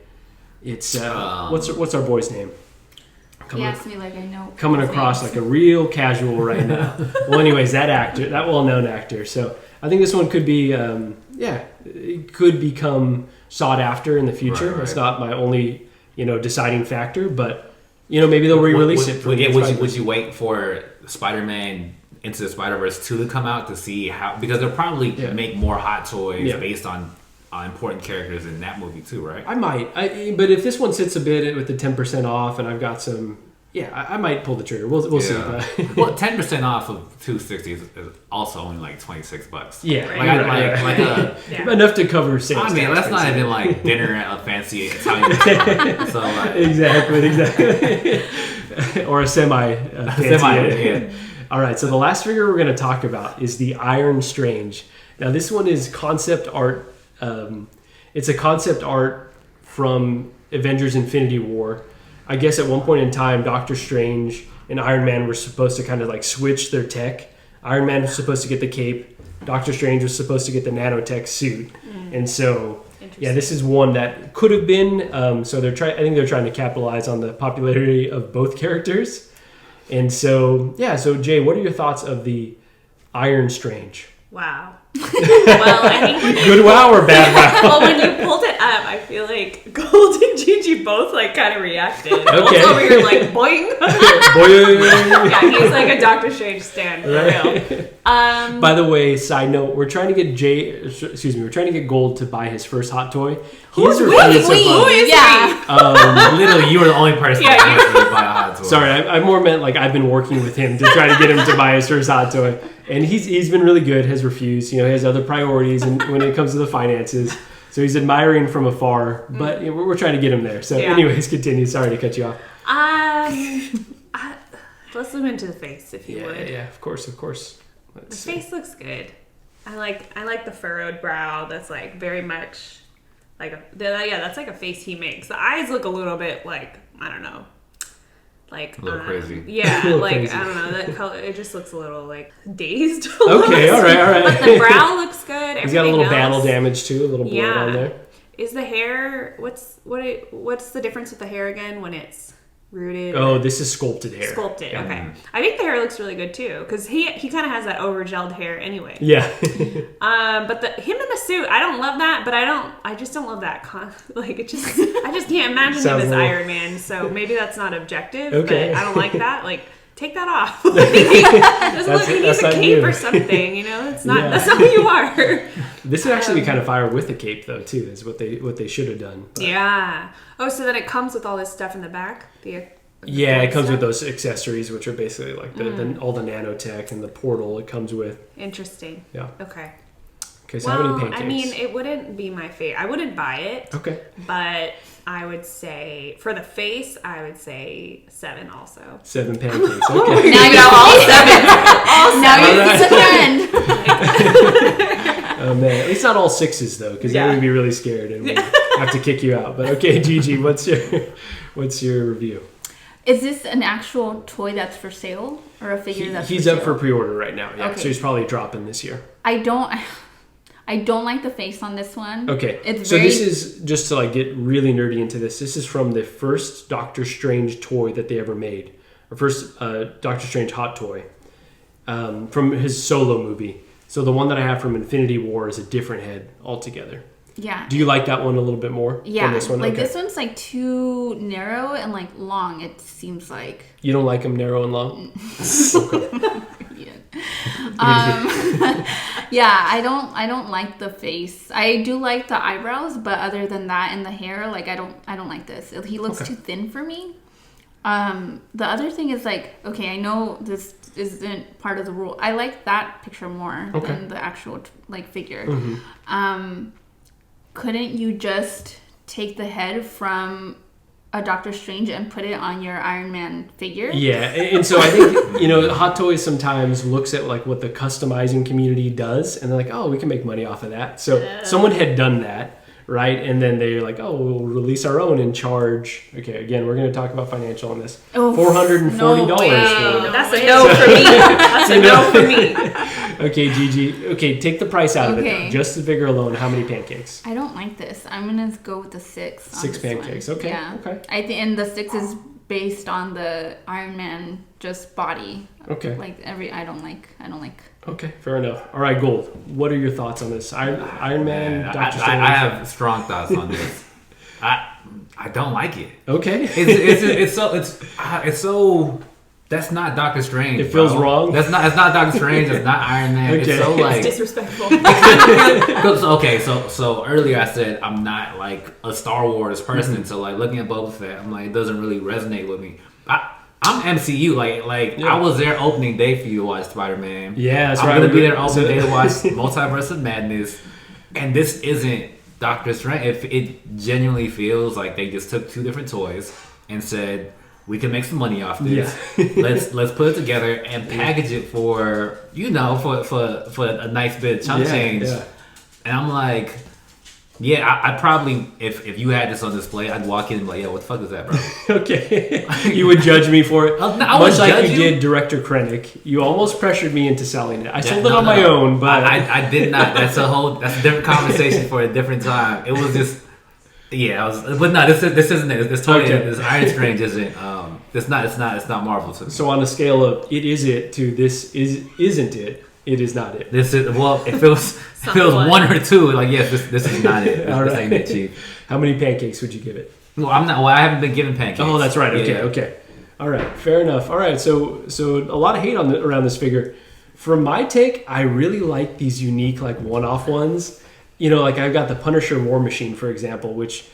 It's what's our boy's name? He asked me like I know. Coming across like a real casual right now. Well, anyways, that well-known actor. So I think this one could be, it could become sought after in the future. Right. That's not my only, deciding factor, but maybe they'll re-release it. Would you wait for Spider-Man Into the Spider-Verse 2 to come out to see how, because they'll probably make more hot toys based on important characters in that movie too, right? I might, but if this one sits a bit with the 10% off, and I've got some, I might pull the trigger. We'll see. Well, 10% off of $260 is also only $26. Yeah, right? Enough to cover sales. I mean, that's not even dinner at a fancy Italian restaurant. So exactly, or a semi. All right, so the last figure we're going to talk about is the Iron Strange. Now, this one is concept art. It's a concept art from Avengers Infinity War. I guess at one point in time, Doctor Strange and Iron Man were supposed to kind of switch their tech. Iron Man was supposed to get the cape. Doctor Strange was supposed to get the nanotech suit. And so, this is one that could have been. So I think they're trying to capitalize on the popularity of both characters. And so, so Jay, what are your thoughts of the Iron Strange? Wow. Well, I think good wow or bad wow? Well, when you pulled it up, I feel like Gold and Gigi both kind of reacted. Okay. Gold's over here boing. Boing. Yeah, he's like a Doctor Strange stan for real. By the way, side note, we're trying to get Gold to buy his first hot toy. Who is literally, you were the only person that wants to buy a hot toy. Sorry, I more meant I've been working with him to try to get him to buy his first hot toy. And he's been really good, has refused. He has other priorities and when it comes to the finances. So he's admiring from afar, but we're trying to get him there. So anyways, continue. Sorry to cut you off. Let's zoom into the face, if you would. Yeah, of course. The face looks good. I like the furrowed brow. That's very much that's a face he makes. The eyes look a little bit I don't know. A little crazy. Yeah, crazy. I don't know, that color, it just looks a little dazed. Okay, all right. But the brow looks good. He's got a little battle damage too, a little blood on there. Is the hair, what's the difference with the hair again when it's rooted? Oh, this is sculpted hair. Sculpted, okay. I think the hair looks really good too, because he kind of has that over-gelled hair anyway. Yeah. But him in the suit, I don't love that, but I just don't love that. I just can't imagine him as Iron Man, so maybe that's not objective, okay. but I don't like that. take that off. Just look, he needs a cape you. or something, you know? It's not that's not who you are. This would actually be kind of fire with a cape though too, is what they should have done. But. Yeah. Oh, so then it comes with all this stuff in the back? Yeah, it comes with those accessories, which are basically like all the nanotech and the portal it comes with. Interesting. Yeah. Okay. Okay, so how many pancakes? I mean, it wouldn't be my favorite. I wouldn't buy it. Okay. But I would say, for the face, I would say 7 also. 7 pancakes. Okay. Now you have all 7. Now you're a trend. Oh man, at least not all 6s though, because then we'd be really scared and we'd have to kick you out. But okay, Gigi, what's your review? Is this an actual toy that's for sale or a figure that's he's for sale? up for pre-order right now. Yeah, Okay. so he's probably dropping this year. I don't like the face on this one. Okay, It's so very... this is just to like get really nerdy into this. This is from the first Doctor Strange toy that they ever made, or first Doctor Strange hot toy from his solo movie. So the one that I have from Infinity War is a different head altogether. Yeah. Do you like that one a little bit more Yeah, than this one? like this one's like too narrow and like long. It seems like. You don't like them narrow and long? Yeah, I don't like the face. I do like the eyebrows, but other than that and the hair, like I don't like this. He looks too thin for me. The other thing is like, okay, I know this isn't part of the rule. I like that picture more than the actual like figure. Mm-hmm. Couldn't you just take the head from a Doctor Strange and put it on your Iron Man figure? Yeah, and so I think, Hot Toys sometimes looks at like what the customizing community does, and they're like, oh, we can make money off of that. So someone had done that, right? And then they're like, oh, we'll release our own and charge. Okay, again, we're going to talk about financial on this. $440 no way. for That's a no for me. That's a no for me. Okay, Gigi. Okay, take the price out of it. Okay. Though. Just the figure alone. How many pancakes? I don't like this. I'm gonna go with the 6. On 6 this pancakes. one. Okay. Yeah. Okay. I think, and the 6 is based on the Iron Man just body. Okay. Like I don't like. Okay, fair enough. All right, Gold. What are your thoughts on this? Iron Man, Doctor Strange. I have strong thoughts on this. I don't like it. Okay. It's so. That's not Doctor Strange. It feels wrong. That's not Doctor Strange. It's not Iron Man. Okay. It's so like It's disrespectful. Okay, so earlier I said I'm not like a Star Wars person, so like looking at Boba Fett, I'm like it doesn't really resonate with me. I'm MCU, like I was there opening day for you to watch Spider-Man. Yeah, that's I'm right. gonna be there opening day to watch Multiverse of Madness, and this isn't Doctor Strange. If it genuinely feels like they just took 2 different toys and said, we can make some money off this. Yeah. let's put it together and package it for for a nice bit of chump change. Yeah. And I'm like, I'd probably if you had this on display, I'd walk in and be like, yo, what the fuck is that, bro? Okay. You would judge me for it. I Much like you did Director Krennic. You almost pressured me into selling it. I sold it on my own, but I did not. That's a different conversation for a different time. It was just but no, this isn't it. This totally this Iron Strange isn't. It's not Marvel. So on a scale of it is it to this isn't it? It is not it. This is it feels 1 or 2. Like yes, this is not it. All This right. ain't it, Chief. How many pancakes would you give it? Well, I'm not. Well, I haven't been given pancakes. Oh, that's right. Okay, Yeah. okay. All right, fair enough. All right, so a lot of hate around this figure. From my take, I really like these unique like one-off ones. Like I've got the Punisher War Machine, for example, which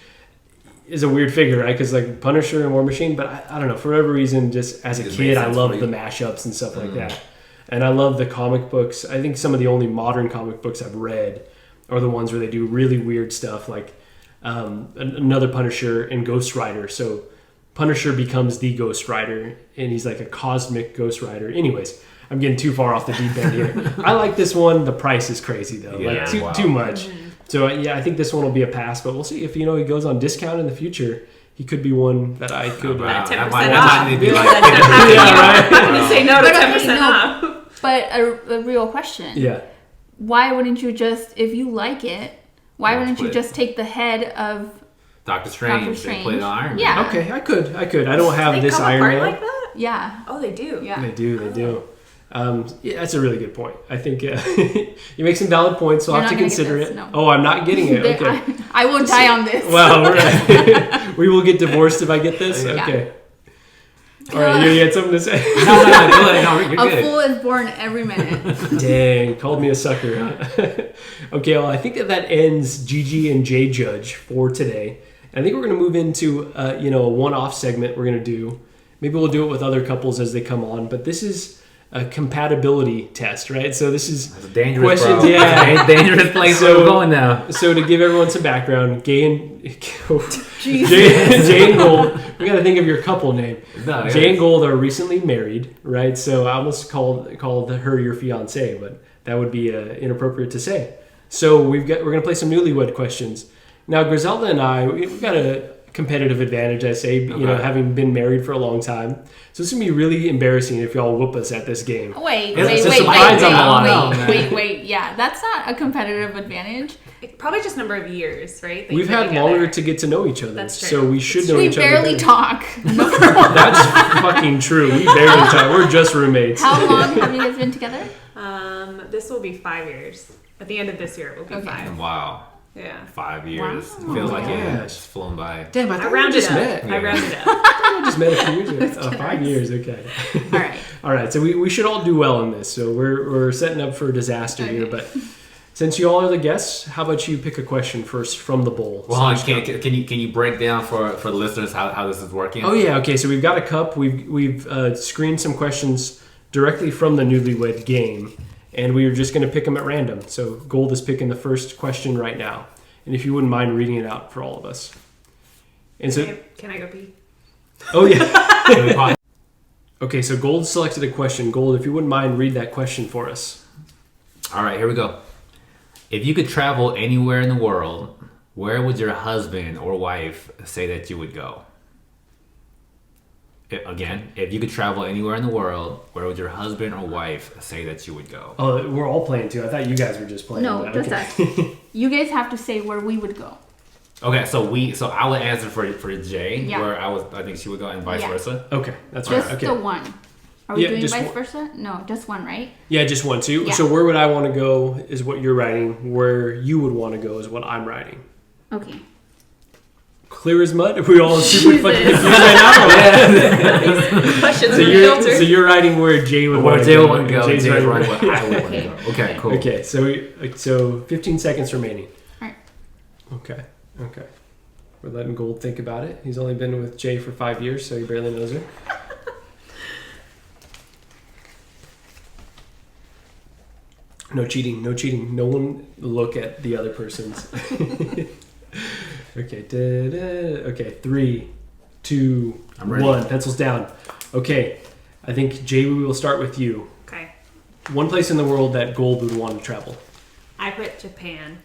is a weird figure, right? Because like Punisher and War Machine, but I don't know, for whatever reason, just as a kid, I love the mashups and stuff like that. And I love the comic books. I think some of the only modern comic books I've read are the ones where they do really weird stuff, like another Punisher and Ghost Rider. So Punisher becomes the Ghost Rider, and he's like a cosmic Ghost Rider. Anyways, I'm getting too far off the deep end here. I like this one. The price is crazy though, too much. So I think this one will be a pass, but we'll see if he goes on discount in the future. He could be one that I could. Wow. 10% That off. might be like I'm going to say no to 10% off. But a real question. Yeah. Why wouldn't you just, if you like it, why wouldn't you just take the head of Doctor Strange and put it on Iron Man? Yeah. Okay, I could. I don't have They this come Iron apart Man. like that? Yeah. Oh, they do. Yeah. They do. Yeah, that's a really good point. I think you make some valid points, so I'll have to consider it. No. Oh, I'm not getting it. Okay. I will die on this. Well, right. We will get divorced if I get this. Yeah. Okay. All right, you had something to say? No, go ahead. No, you're A good. fool is born every minute. Dang, called me a sucker, huh? Okay, well, I think that ends Gigi and Jay Judge for today. And I think we're going to move into, a one-off segment we're going to do. Maybe we'll do it with other couples as they come on. But this is a compatibility test, right? So this is That's a dangerous, questions. bro. Yeah, Dangerous place So- where we're going now. So to give everyone some background, Jay and Gold, we got to think of your couple name. No, Jay and Gold are recently married, right? So I almost called her your fiance, but that would be inappropriate to say. So we're gonna play some newlywed questions. Now Griselda and I, we've got a competitive advantage, I say, having been married for a long time. So it's gonna be really embarrassing if y'all whoop us at this game. Wait. It's just some lines on the line. Wait. Yeah, that's not a competitive advantage. Probably just number of years, right? that We've you've been had together. longer to get to know each other, That's true. so we should know We each other. barely better. talk. That's fucking true. We barely talk. We're just roommates. How long have you guys been together? This will be 5 years. At the end of this year, it will be Okay. 5. Wow. Yeah. 5 years. Wow. Feels like Yeah. it's flown by. Damn, I I thought we rounded just up. met. I rounded up. I just met a few years ago. 5 years, okay. All right. All right, so we should all do well in this. So we're setting up for disaster here. Okay. But since you all are the guests, how about you pick a question first from the bowl? Well, can you break down for the listeners how this is working? Oh yeah, okay. So we've got a cup. We've screened some questions directly from the Newlywed Game, and we are just going to pick them at random. So Gold is picking the first question right now, and if you wouldn't mind reading it out for all of us. And so, Can I go pee? oh yeah. Can we pause? Okay, so Gold selected a question. Gold, if you wouldn't mind, read that question for us. All right, here we go. If you could travel anywhere in the world, where would your husband or wife say that you would go? Again, if you could travel anywhere in the world, where would your husband or wife say that you would go? Oh, we're all playing too. I thought you guys were just playing. No, but just okay. us. You guys have to say where we would go. Okay, so I would answer for Jay, Yeah. where I think she would go, and vice Yeah. versa. Okay, that's Just right. Okay. the one. Are we Yeah, doing just vice one. versa? No, just one, right? Yeah, just one. So, Yeah. so where would I want to go is what you're writing. Where you would want to go is what I'm writing. Okay. Clear as mud? Are we all super Jesus. fucking confused right now? Questions So are you're, filtered. so you're writing where Jay would Where want to Jay go. would want to go, and and Jay's right where- where I would want to Okay. go. Okay, cool. Okay, so 15 seconds remaining. Alright. Okay. We're letting Gold think about it. He's only been with Jay for 5 years, so he barely knows her. No cheating. No one look at the other person's. Okay. Okay. 3, 2, I'm ready. 1. Pencils down. Okay. I think Jay, we will start with you. Okay. One place in the world that Gold would want to travel. I put Japan.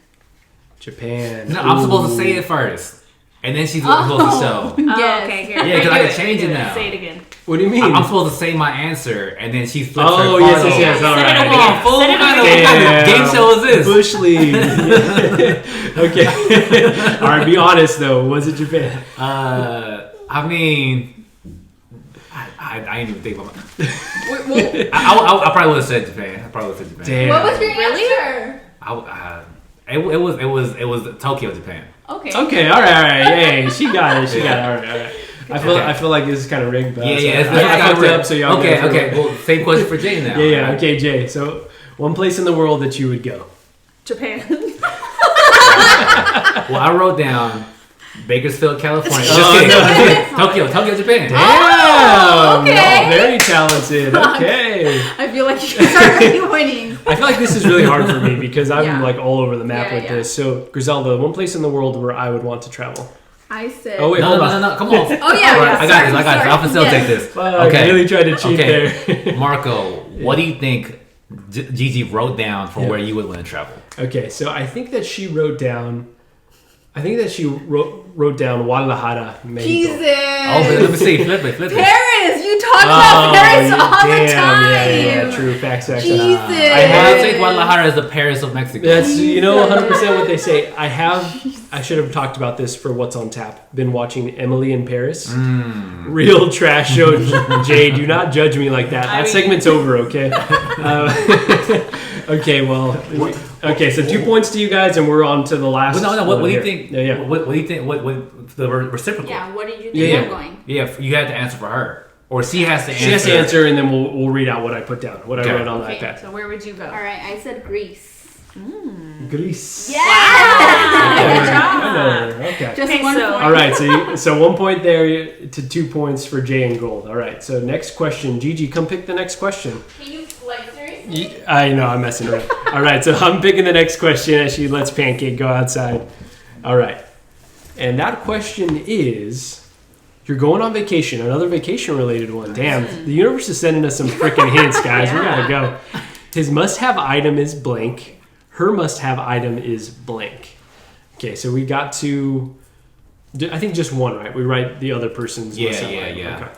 Japan. No, I'm supposed to Ooh. say it first, and then she's supposed to show. Oh, Yes. okay. Here. Yeah, 'cause I Do can it, change do it now. Say it again. What do you mean? I'm supposed to say my answer, and then she flips her Oh, card yes, over. yes, all Set it right. again. Come on, fool. Set it What kind again. of game show is this? Bush League. Okay. All right, be honest though. Was it Japan? I mean, I didn't even think about it. Well, I probably would have said Japan. Damn. What was your Really? answer? It was Tokyo, Japan. Okay. Okay. All right. Yay. She got it. All right. I feel like this is kind of rigged, but Yeah, that's yeah. all right. I fucked kinda up, so y'all okay, go for okay. it. Well, same question for Jay now. Yeah. Okay, Jay. So, one place in the world that you would go. Japan. Well, I wrote down Bakersfield, California. Oh, Just kidding. no. Tokyo, Japan. Damn. okay. Oh, very talented. Okay. I feel like you guys are already winning. I feel like this is really hard for me because I'm Yeah. like all over the map Yeah, with yeah. this. So, Griselda, one place in the world where I would want to travel. I said. Oh, wait, hold on. No, come on. Oh yeah. All right, yeah. I got this. Sorry. I'll facilitate Yes. this. Fuck, Okay. I really tried to cheat there. Marco, what do you think Gigi wrote down for Yeah. where you would want to travel? Okay, so I think that she wrote down. Wrote down Guadalajara, Mexico. Jesus. Oh, but let me see. Flip it. Paris. You talk about Paris all the time. Yeah, true. Facts. Jesus. I think Guadalajara is the Paris of Mexico. That's 100% what they say. I should have talked about this for What's on Tap. Been watching Emily in Paris. Real trash show. Jay, do not judge me like that. That segment's over, okay? Okay, well, okay. So 2 points to you guys, and we're on to the last. Well, no. What do you here. think? Yeah. What do you think? What the reciprocal? Yeah. What did you think Yeah, I'm yeah. going? Yeah, you had to answer for her. Or she has to answer. She has to answer, and then we'll read out what I put down, what I wrote on the Okay, iPad. so where would you go? All right, I said Greece. Greece. Yeah. Good job. I know her. Okay. Just Okay, one so- point. All right, so 1 point there to 2 points for Jae and Gold. All right, so next question. Gigi, come pick the next question. Can you seriously? I know, I'm messing around. All right, so I'm picking the next question as she lets Pancake go outside. All right, and that question is, you're going on vacation, another vacation-related one. Damn, the universe is sending us some freaking hints, guys. We gotta go. His must-have item is blank. Her must-have item is blank. Okay, so we got to, I think just one, right? We write the other person's must-have item. Yeah. Okay.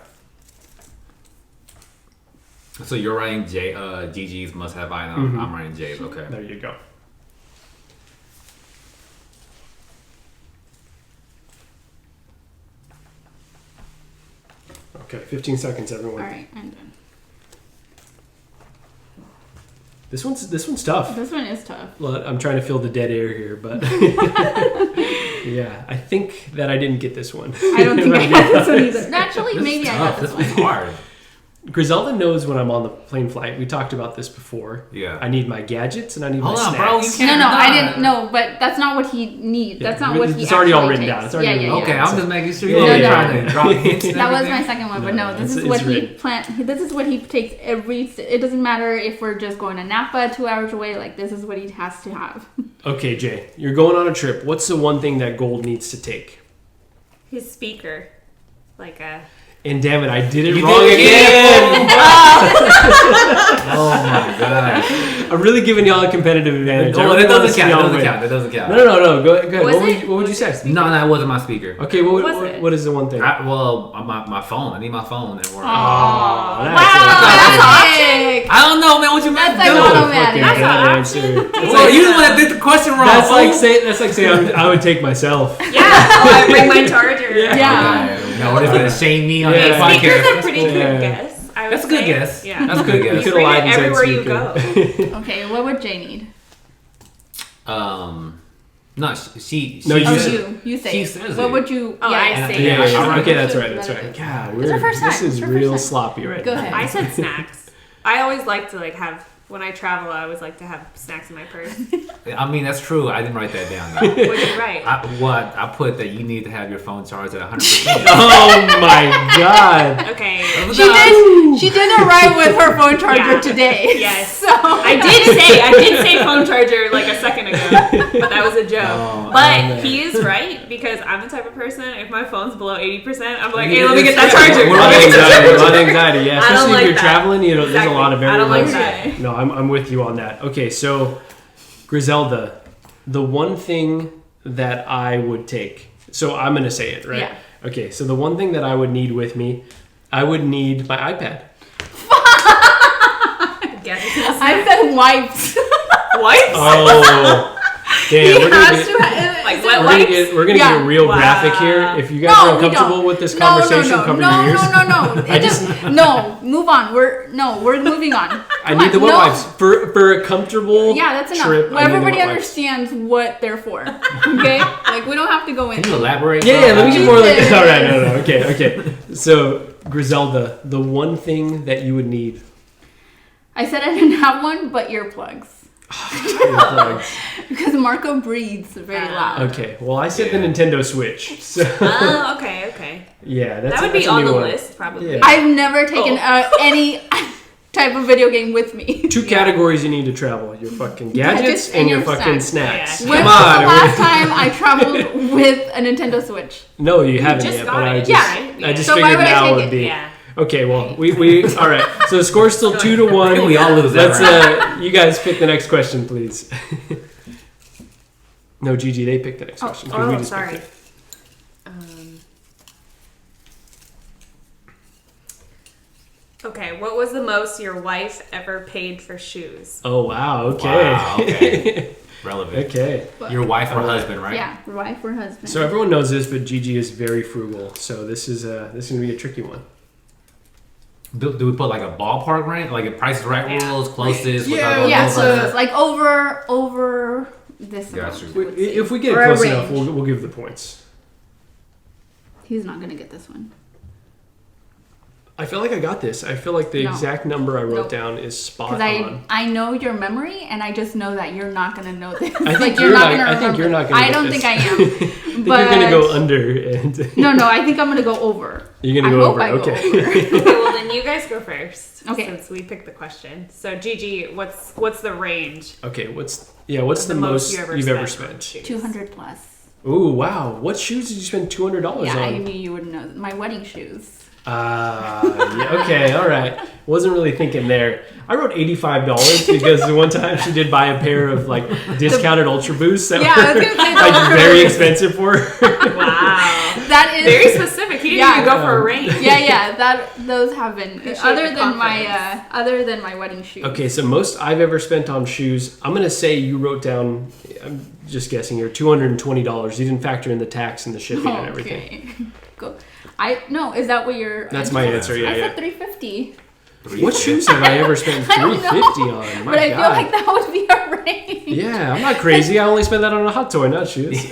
So you're writing Gigi's must-have item. I'm writing Jay's. Okay. There you go. Okay, 15 seconds, everyone. All right, I'm done. This one's tough. This one is tough. Well, I'm trying to fill the dead air here, but yeah, I think that I didn't get this one. I don't think I got this one either. Actually, This maybe is I got tough. this This one. one's hard. Griselda knows when I'm on the plane flight. We talked about this before. Yeah. I need my gadgets and I need Hold my on, snacks. bro. You can't. No, I didn't. No, but that's not what he needs. Yeah, That's not what he. it's already all actually written takes. down. It's already yeah, written yeah, down. yeah. Okay, I'm just making sure Yeah, you're yeah, trying yeah. to drop hints. And That was everything. my second one, but No, no, this it's is what he written. planned. This is what he takes every. It doesn't matter if we're just going to Napa 2 hours away. Like this is what he has to have. Okay, Jay, you're going on a trip. What's the one thing that Gold needs to take? His speaker. Like a... And damn it, I did it You wrong did it again. Oh my gosh. I'm really giving y'all a competitive advantage. I Oh, really that wanna doesn't see count. y'all That doesn't win. count. That doesn't count. No. Go ahead. Was What would you say? No, that wasn't my speaker. Okay, What was it? what is the one thing? My phone. I need my phone at work. Oh, That's I don't know, man. What you meant to That's do? like automatic. Fucking That's bad an answer. Well, you the one that did the question wrong. That's like fool. saying I would take myself. Yeah. Oh, I bring my charger. Yeah. No, what is gonna shame me on Yeah. this podcast? Speakers are pretty Yeah. good guess. I would That's a good say. guess. Yeah. That's a good You guess. could Bring have lied it and said everywhere you speaker. go. Okay, what would Jay need? No, she. No, you Oh, said- you say. she it. says What it. would you? Oh, yeah, I yeah. see. Yeah, Yeah. okay, that's right. God, It's our first time. this is It's our real first time. sloppy right Go now. ahead. I said snacks. I always like to have when I travel. I always like to have snacks in my purse. I mean, that's true. I didn't write that down. Though. What'd you write? I put that you need to have your phone charged at 100%. Oh my god. Okay. She did it right with her phone charger Yeah. today. Yes. So I did say phone charger like a second ago, but that was a joke. Oh, but man. he is right because I'm the type of person. If my phone's below 80%, I'm like, hey, let me get that charger. A lot Let of me get that anxiety. A lot of charger. anxiety. Yeah, I don't especially like if you're that. traveling. You know, there's a lot of Exactly. I don't like variables. that. No, I'm with you on that. Okay, so Griselda, the one thing that I would take. So I'm gonna say it, right? Yeah. Okay, so the one thing that I would need with me, I would need my iPad. I said wipes. Wipes? Oh, damn. We're gonna Has get, to have- Like is wet it we're gonna wipes? get, we're gonna Yeah. get real Wow. graphic here. If you guys are No, we uncomfortable don't. with this conversation, cover no, your ears. No. I It just no. Move on. We're moving on. I need the wet wipes for a comfortable Yeah, that's enough. trip. Well, I need the everybody wet wipes. understands what they're for. Okay, like we don't have to go in. Can you elaborate? Yeah, let me get more like Jesus. all right, no, okay. So Griselda, the one thing that you would need. I said I didn't have one, but earplugs. Earplugs. Because Marco breathes very loud. Okay, well I said the Yeah. Nintendo Switch. So Oh, okay. yeah, that's That would that's be a on new the one. list, probably. Yeah. I've never taken any type of video game with me. Two categories you need to travel: your fucking gadgets Gadgets and and your your fucking snacks. snacks. Yeah. When Come was on, the last time I traveled with a Nintendo Switch? no, you haven't just yet. got But I it. just, Yeah. I just So why figured would I now take would it? be. Yeah. Okay, well, we all right. So the score's still 2-1. We all lose that Let's you guys pick the next question, please. No, Gigi, they picked the next question. 'cause we Oh, just picked sorry. it. Okay, what was the most your wife ever paid for shoes? Oh wow. Okay. Wow, okay. Relevant. Okay. Your wife or husband, right? Yeah, wife or husband. So everyone knows this, but Gigi is very frugal. So this is gonna be a tricky one. Do we put like a ballpark range, like a Price is Right Yeah. rules, closest? Yeah, without yeah, those so like it's like over this Gotcha. amount. We- let's see. If we get Or it a close enough, range. we'll give the points. He's not gonna get this one. I feel like I got this. I feel like the No. exact number I wrote Nope. down is spot Because on. I know your memory, and I just know that you're not gonna know this. I think like you're you're not not- gonna I remember. think you're not gonna I get don't this. think I am. I think but you're gonna go under and No, I think I'm gonna go over. you're gonna I go hope over. I go Okay. over. Okay, well then you guys go first. Okay. Since we picked the question. So Gigi, what's the range? Okay, what's the most you've ever spent? 200 plus. Ooh, wow. What shoes did you spend $200 Yeah, I on? knew you would know. My wedding shoes. Yeah, okay, all right. Wasn't really thinking there. I wrote $85 because the one time she did buy a pair of like discounted Ultra Boosts that Yeah, I was gonna say were like Ultra very Boosts. expensive for her. Wow. That is Very specific. He didn't Yeah. even go for a range. yeah. Those have been Appreciate other the than my wedding shoes. Okay, so most I've ever spent on shoes, I'm gonna say you wrote down. I'm just guessing here, $220. You didn't factor in the tax and the shipping and everything. Okay. Go. Is that what you're? That's my answer. Yeah, I yeah. said $350. What shoes have I ever spent I don't know. $350 on? My But I God. feel like that would be a range. Yeah, I'm not crazy. I only spend that on a hot toy, not shoes.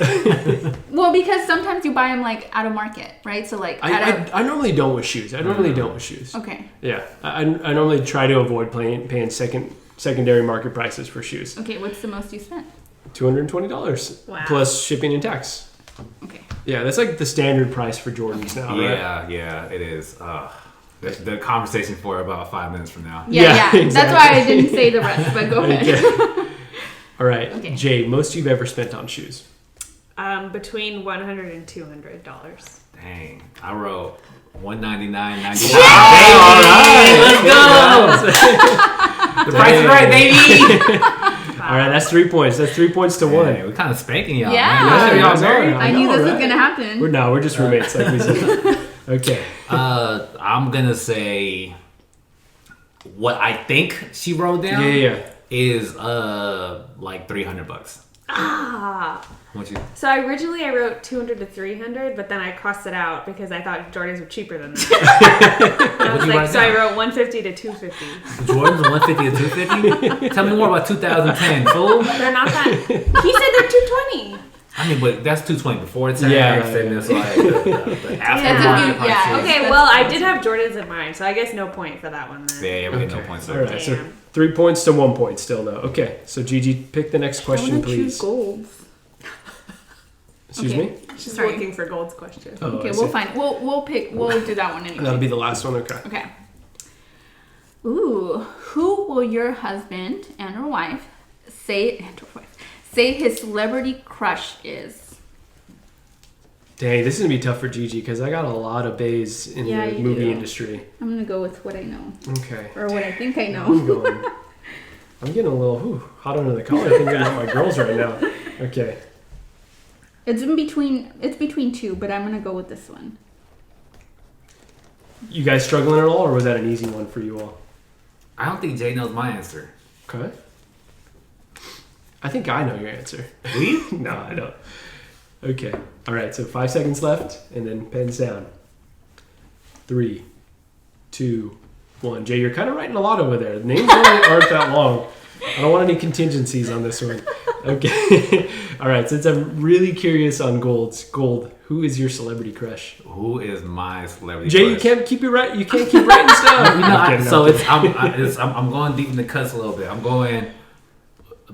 Well, because sometimes you buy them like out of market, right? So like I normally don't with shoes. I normally don't with shoes. Okay. Yeah, I normally try to avoid paying secondary market prices for shoes. Okay, what's the most you spent? $220 Wow. plus shipping and tax. Okay. Yeah, that's like the standard price for Jordans now, right? Yeah, it is. The conversation for about 5 minutes from now. Yeah. exactly. That's why I didn't say the rest, but go ahead. Okay. All right, Okay. Jay, most you've ever spent on shoes? Between $100 and $200. Dang, I wrote $199.99. All right, Let's go. The price is right, baby. All right, that's 3 points. That's 3 points to one. Hey, we're kind of spanking y'all. Yeah. Man. Yeah, Y'all married? I I knew know, this was right? gonna happen. We're just roommates, like we said. Okay. I'm gonna say what I think she wrote down. Yeah. Is like $300. Ah. What you? So originally I wrote 200 to 300, but then I crossed it out because I thought Jordans were cheaper than that. And I was What'd you like, write so I down? wrote 150 to 250. Jordans are 150 to 250. Tell me more about 2010, fool. They're not that. He said they're 220. I mean, but that's 220 before it's Yeah, and yeah. it's like the aftermarket prices. Yeah. Okay, well I did have Jordans in mind, so I guess no point for that one then. Yeah, we get no Okay. points. All right, so Damn. 3 points to 1 point still, though. Okay, so Gigi, pick the next question, please. Golds. Excuse Okay. me? She's Sorry. looking for Gold's question. Oh, Okay, I we'll see. find. We'll do that one anyway. That'll be the last one, okay. Okay. Ooh, who will your husband and or wife say his celebrity crush is? Dang, this is going to be tough for Gigi because I got a lot of bays in Yeah, the you movie do. industry. I'm gonna go with what I know Okay. or what I think I I'm know. going. I'm getting a little hot under the collar thinking about my girls right now. Okay. It's between two, but I'm gonna go with this one. You guys struggling at all, or was that an easy one for you all? I don't think Jay knows my answer. Okay. I think I know your answer. We? No, I don't. Okay. All right. So 5 seconds left, and then pens down. 3, 2, 1. Jay, you're kind of writing a lot over there. The names really aren't that long. I don't want any contingencies on this one. Okay. All right. Since I'm really curious on Gold, who is your celebrity crush? Who is my celebrity? Jay, you crush? can't keep you can't keep writing stuff. You know, I'm kidding, so I'm kidding. I'm going deep in the cuts a little bit. I'm going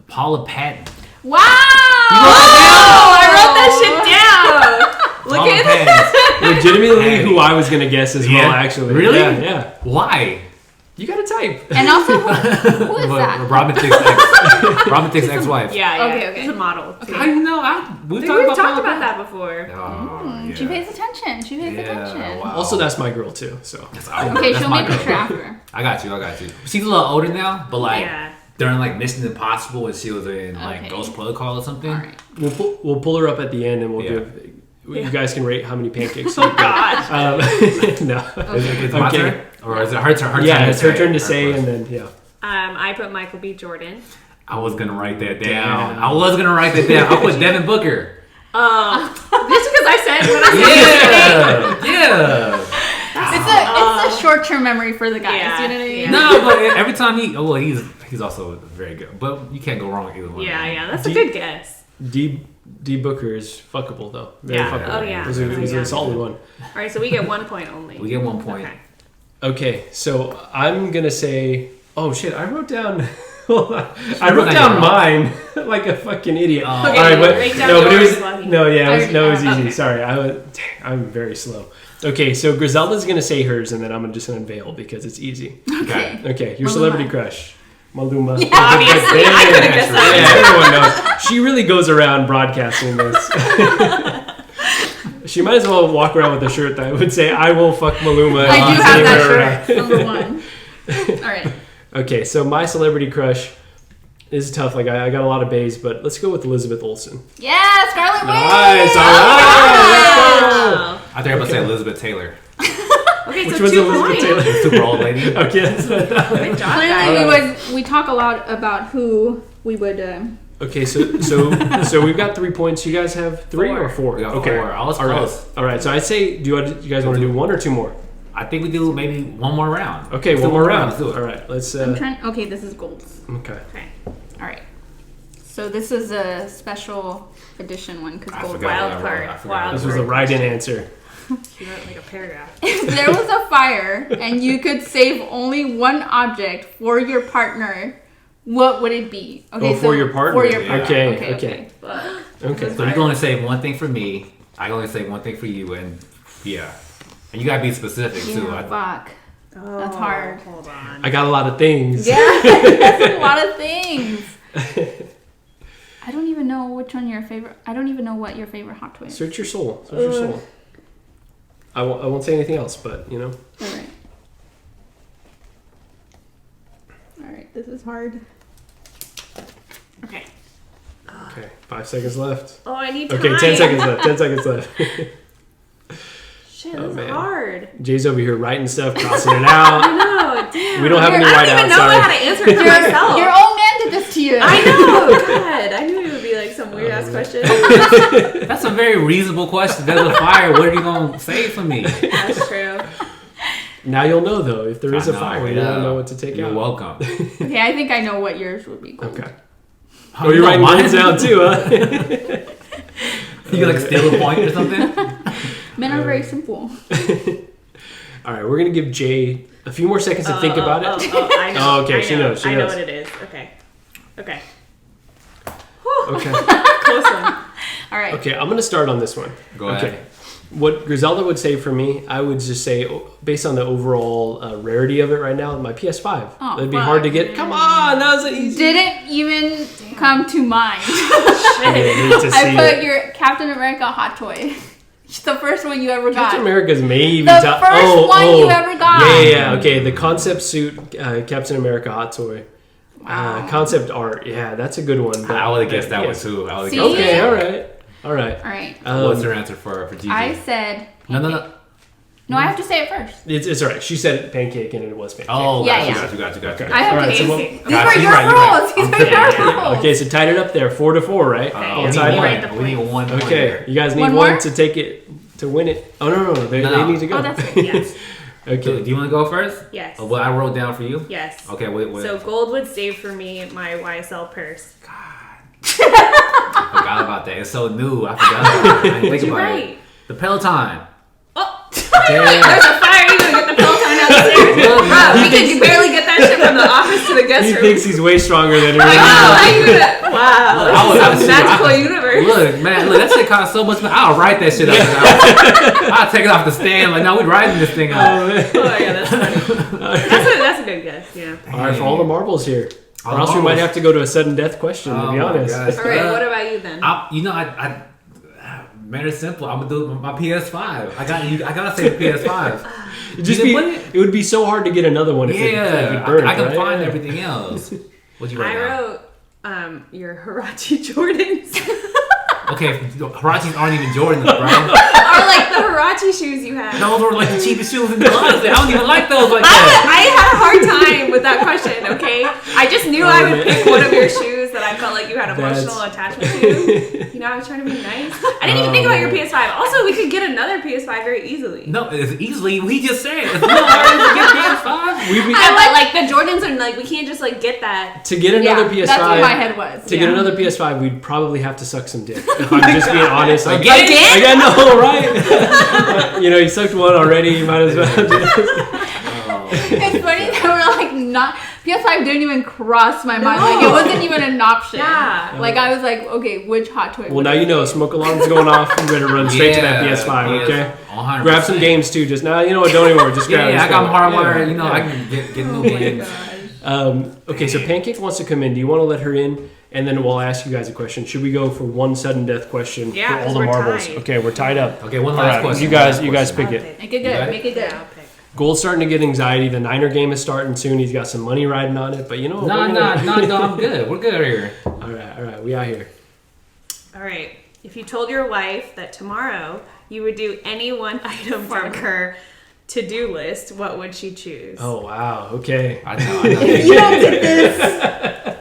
Paula Patton. Wow! Oh, I wrote that shit down. Look Paula at Patton. Legitimately, who I was gonna guess as well. Yeah? Actually, Really? Yeah. Why? You gotta type. And also, who is that? Robin Thicke's ex-wife. Yeah. Okay. She's a model. Too. I know. We've We've talked talked about about that before. Oh, yeah. She pays attention. She pays attention. Wow. Also, that's my girl too. So Okay, show me a picture after. I got you. She's a little older now, but like Yeah. during like Mission Impossible when she was in like Okay. Ghost Protocol or something. All right. we'll pull her up at the end, and we'll Yeah. give. You guys can rate how many pancakes. Oh gosh. No. Is it my Okay. turn? Or is it her turn? Yeah, it's her turn to say, and then yeah. I put Michael B. Jordan. I was gonna write that down. Damn. I put Devin Booker. Just because I said when I said Yeah. It's a short-term memory for the guys. Yeah, You know what I mean? yeah. No, but every time he's also very good. But you can't go wrong with either one. Yeah, that's a good guess. D Booker is fuckable though. Very Yeah. fuckable. Oh, yeah. He's a Yeah. solid one. All right, so we get 1 point only. We get 1 point. Okay. Okay, so I'm gonna say. Oh shit! I wrote down. I wrote down mine like a fucking idiot. Okay, All right, but write down no, but it yours, was Lucky. no, yeah, it was easy. Okay. Sorry, I'm very slow. Okay, so Griselda's gonna say hers, and then I'm just gonna unveil because it's easy. Okay. Okay, your Maluma. celebrity crush, Maluma. Obviously, I could have guessed that. Yeah, everyone knows. She really goes around broadcasting this. She might as well walk around with a shirt that would say, "I will fuck Maluma." I do have that shirt. Number 1. All right. Okay, so my celebrity crush is tough. Like I got a lot of bays, but let's go with Elizabeth Olsen. Yeah, Scarlet Witch. Nice, all right. Wow. I think I'm gonna say Elizabeth Taylor. Okay, Which so was 2 Elizabeth points. Taylor? Super old lady. Okay, that's what I thought. Good job, Clearly, guys. we talk a lot about who we would. Okay, so we've got 3 points. You guys have 3 or 4? We got Okay, 4. I was all right. close. All right. So I say, you guys want to do 1 or 2 more? I think we do maybe one more round. Okay, Let's one do more round. Let's do it. All right, let's. I'm trying. Okay, this is Gold's. Okay. Okay. All right. So this is a special edition one because I Gold. forgot. Wild what I card. wrote. I forgot Wild This what I was the wrote. right-in answer. She wrote like a paragraph. If there was a fire and you could save only one object for your partner, what would it be? Okay, Oh, for your partner. For your Yeah. partner. Okay, Okay. Okay. So you're going to say one thing for me. I'm going to say one thing for you, and yeah, and you gotta be specific too. Yeah, fuck. Oh, That's hard. Hold on. I got a lot of things. Yeah, that's a lot of things. I don't even know which one your favorite. I don't even know what your favorite hot toy is. Search your soul. Search your soul. I won't say anything else, but you know. All right. All right. This is hard. Okay. Okay, 5 seconds left. Oh, I need time. Okay, 10 seconds left. 10 seconds left. Shit, Oh, this man. is hard. Jay's over here writing stuff, crossing it out. I know, damn. We don't have any I don't whiteouts, even know sorry. how to answer it for myself. Your own man did this to you. I know, God. I knew it would be like some weird ass question. That's a very reasonable question. There's a fire. What are you gonna say for me? That's true. Now you'll know though. If there is a I know, fire, you yeah. don't know what to take You're out. welcome. Okay, I think I know what yours would be. Gold. Okay. Oh, Oh, you're know writing mine? mine down too, huh? You like steal a point or something? Men are very simple. All right, we're gonna give Jay a few more seconds to think about it. I know. Oh, okay, I she know. knows, she I know knows. what it is. Okay. Okay. Okay. Close one. All right. Okay, I'm gonna start on this one. Go ahead. Okay. What Griselda would say for me, I would just say, based on the overall rarity of it right now, my PS5. Oh, It'd be fuck. hard to get. Come on, that was easy. Didn't even come to mind. I hate to I see put it. your Captain America hot toy. It's the first one you ever got. Captain America's maybe The top. first one you ever got. Yeah. Okay, the concept suit, Captain America hot toy. Wow. Concept art, yeah, that's a good one. but- I would have guessed that one yes. too. I would have See? guessed Okay, that. all right. All right. What's your answer for Gigi? I said. No. No, I have to say it first. It's all right. She said pancake and it was pancake. Oh, Yeah, got you. Okay. I have All to right, so say we'll- it. These Got were you. your Right, you're rules. right. These I'm were your kidding. rules. Okay, so tied it up there, 4-4, right? We It's need tied right. up. one. We need one point Okay, here. you guys need One one more? to take it to win it. Oh no, they No. need to go. Oh, that's it. Yes. Do Okay. you want to go first? Yes. Of what I wrote down for you? Yes. Okay, wait. So Gold would save for me my YSL purse. I forgot about that. It's so new. I forgot about it. I didn't think You're about right. it. The Peloton. Oh, Damn. there's a fire. You gonna get the Peloton downstairs? Bro, we can barely get that shit from the office to the guest He room. thinks he's way stronger than Wow, everyone. wow, I was- this is a I- magical universe. Look, man, that shit costs so much money. I'll write that shit up. I'll take it off the stand. Like, no, we're writing this thing up. Oh, man. Oh yeah, that's funny. That's a good guess. Yeah. All right, for all the marbles here. All Or the else we might marbles. have to go to a sudden death question, to Oh be my honest. gosh. All right. What about you then? I man, it's simple. I'm gonna do my PS5. I gotta say the PS5. It'd just You be, didn't put it? it would be so hard to get another one if it Yeah, burned, I can right? find everything else. What'd you write I down? wrote your Huarache Jordans. Okay, Huaraches aren't even Jordans, bro. Or like the Huarache shoes you had. Those were like the cheapest shoes in the closet. I don't even like those like I that. had a hard time with that question, okay? I just knew I would pick one of your shoes that I felt like you had emotional attachment to. You know, I was trying to be nice. I didn't even think about your PS5. Also, we could get another PS5 very easily. No, it's easily. We just said it's not hard to get PS5. Yeah, but like the Jordans are like, we can't just like get that. To get another PS5, That's what my head was. To get another PS5, we'd probably have to suck some dick. If I'm just being honest. Like, Again? I know, right? You know, you sucked one already. You might as well. Just... Oh not. PS5 didn't even cross my mind. Like, it wasn't even an option. Yeah. Like, I was like, okay, which hot toy? Well, now you know. Smoke alarm's going off. You better run straight to that PS5. Okay. 100%. Grab some games too. Just now, you know what? Don't anymore. Just grab. I got hardwired. Yeah. You know, I can get new games. Okay, so Pancake wants to come in. Do you want to let her in? And then we'll ask you guys a question. Should we go for one sudden death question Yeah, for all the we're marbles? tied. Okay, we're tied up. Okay, one All last right, question. you guys pick it. Make it good. Make it good. Yeah, I'll pick. Gold's starting to get anxiety. The Niner game is starting soon. He's got some money riding on it. But you know, No, I'm good. We're good here. All right, we out here. All right. If you told your wife that tomorrow you would do any one item from her to-do list, what would she choose? Oh wow. Okay. I know. You don't get this.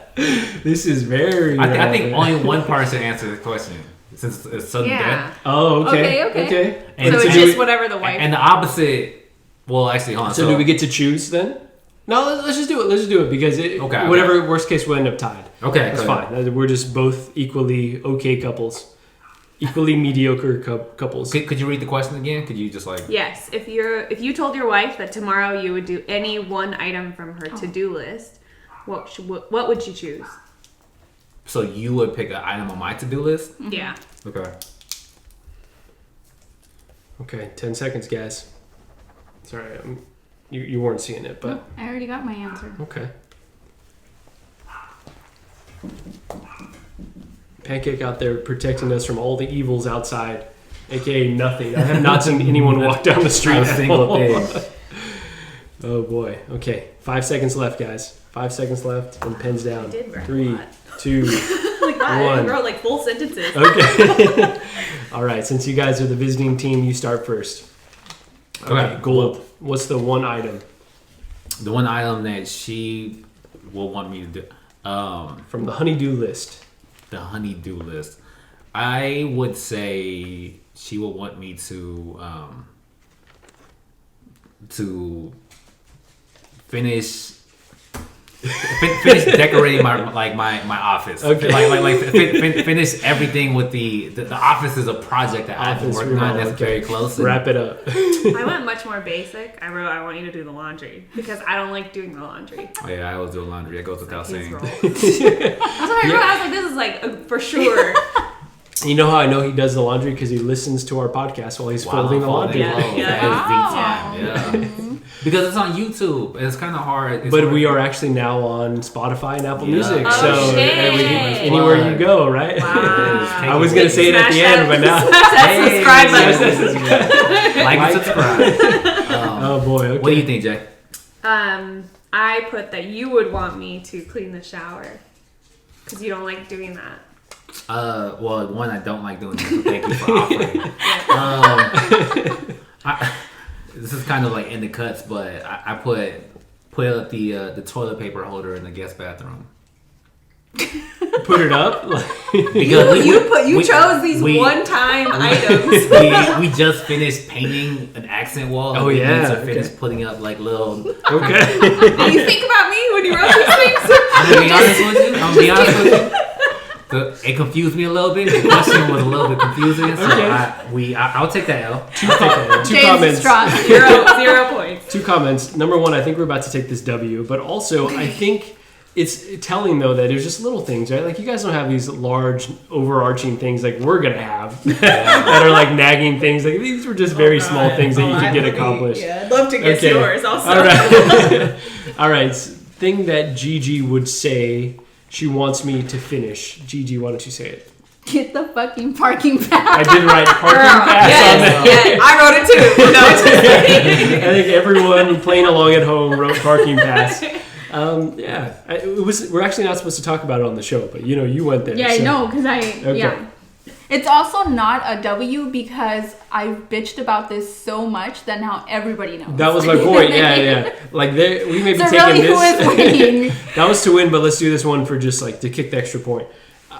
This is very. I think only one person answered the question since it's sudden death. Oh, okay. Okay. And So so it's do just we- whatever the wife. And the opposite. Well, actually, hold on. So do we get to choose then? No, let's just do it. Let's just do it because Okay. whatever worst case we'll end up tied. Okay, That's go fine. We're just both equally okay couples, equally mediocre couples. Could you read the question again? Could you just like? Yes, if you told your wife that tomorrow you would do any one item from her to-do list, what would you choose? So you would pick an item on my to-do list? Yeah. Okay. Okay, 10 seconds, guys. Sorry, you weren't seeing it, but I already got my answer. okay. Pancake out there protecting us from all the evils outside, aka nothing. I have not seen anyone walk down the street. Not a single thing. Oh boy. Okay, 5 seconds left, guys. 5 seconds left, and pens down. did write a 3, lot. 2. Like that. One. You wrote like full sentences. Okay. All right. Since you guys are the visiting team, you start first. Okay. Gold. What's the one item The one item that she will want me to do. from the honeydew list? The honeydew list. I would say she will want me to finish decorating my office. Okay. Finish everything with the office is a project that I've been Office working on remodel, that's very close. And Wrap it up. I went much more basic. I wrote, I want you to do the laundry because I don't like doing the laundry. Oh yeah, I always do laundry. That goes without His saying. role. That's what I wrote. I was like, this is like for sure. You know how I know he does the laundry? Because he listens to our podcast while he's folding the laundry. Yeah. That is the time. Yeah. Because it's on YouTube. And it's kind of hard. But we are actually now on Spotify and Apple Yeah. Music. Oh, so shit. anywhere you go, right? Wow. I was going to say it at the end, but now. Subscribe button. Like and subscribe. Oh boy. Okay. What do you think, Jay? I put that you would want me to clean the shower because you don't like doing that. Well, one, I don't like doing it, so thank you for offering. This is kind of like in the cuts, but I put up the toilet paper holder in the guest bathroom. Put it up? Because You chose these one-time items. we just finished painting an accent wall. Oh, and we yeah, need to okay. finish putting up like little. Okay. Did you think about me when you wrote these things? I'm gonna be honest with you. It confused me a little bit. The question was a little bit confusing, so Okay. I'll take that L. Two James comments. distraught. 0 points. 2 comments. Number one, I think we're about to take this W, but also I think it's telling though that there's just little things, right? Like you guys don't have these large overarching things like we're gonna have that are like nagging things. Like these were just very small things that you could get accomplished. Yeah, I'd love to guess Okay. yours also. All right. All right. Thing that Gigi would say she wants me to finish. Gigi, why don't you say it? Get the fucking parking pass. I did write parking pass on that. Yes, I wrote it too. No, it's just kidding. I think everyone playing along at home wrote parking pass. We're actually not supposed to talk about it on the show, but you went there. Yeah, I so. know, because Okay. yeah. It's also not a W because I've bitched about this so much that now everybody knows. That was my point. Yeah. Like we may be So taking really, this. who is winning? That was to win, but let's do this one for just like to kick the extra point.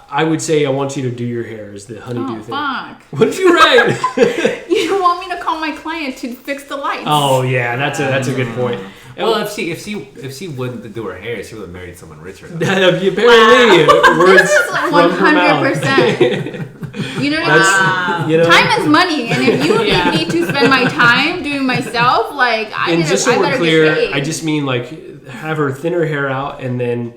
I would say I want you to do your hair as the honeydew Oh, thing. fuck. What did you write? You don't want me to call my client to fix the lights. Oh yeah, that's a good point. Well, if she wouldn't do her hair, she would have married someone richer. Apparently, This words is from her mouth. 100%. You know what I mean? You know, Time is money, and if you need me to spend my time doing myself, like and just so we're clear, get paid. I just mean like have her thin her hair out and then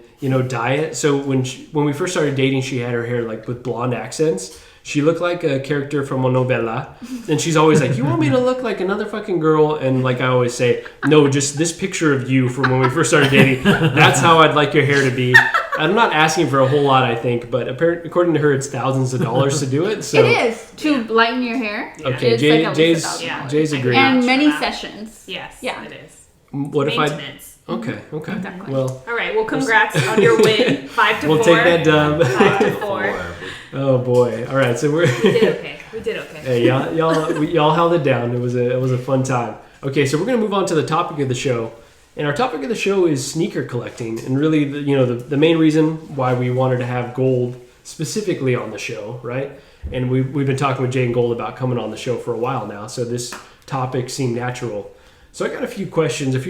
dye it. So when we first started dating, she had her hair like with blonde accents. She looked like a character from a novela, and she's always like, "You want me to look like another fucking girl?" And like I always say, "No, just this picture of you from when we first started dating. That's how I'd like your hair to be." I'm not asking for a whole lot, I think, but according to her, it's thousands of dollars to do it. So it is to lighten your hair. Okay, Jay's agreed. And many sessions. Yes, yeah, it is. What if I? Maintenance. Okay. Exactly. Well, all right. Well, congrats on your win. 5-4. We'll take that dub. 5-4. Oh boy! All right, so We did okay. Hey, y'all held it down. It was a fun time. Okay, so we're gonna move on to the topic of the show, and our topic of the show is sneaker collecting, and really, the main reason why we wanted to have Gold specifically on the show, right? And we've been talking with Jae Gold about coming on the show for a while now, so this topic seemed natural. So I got a few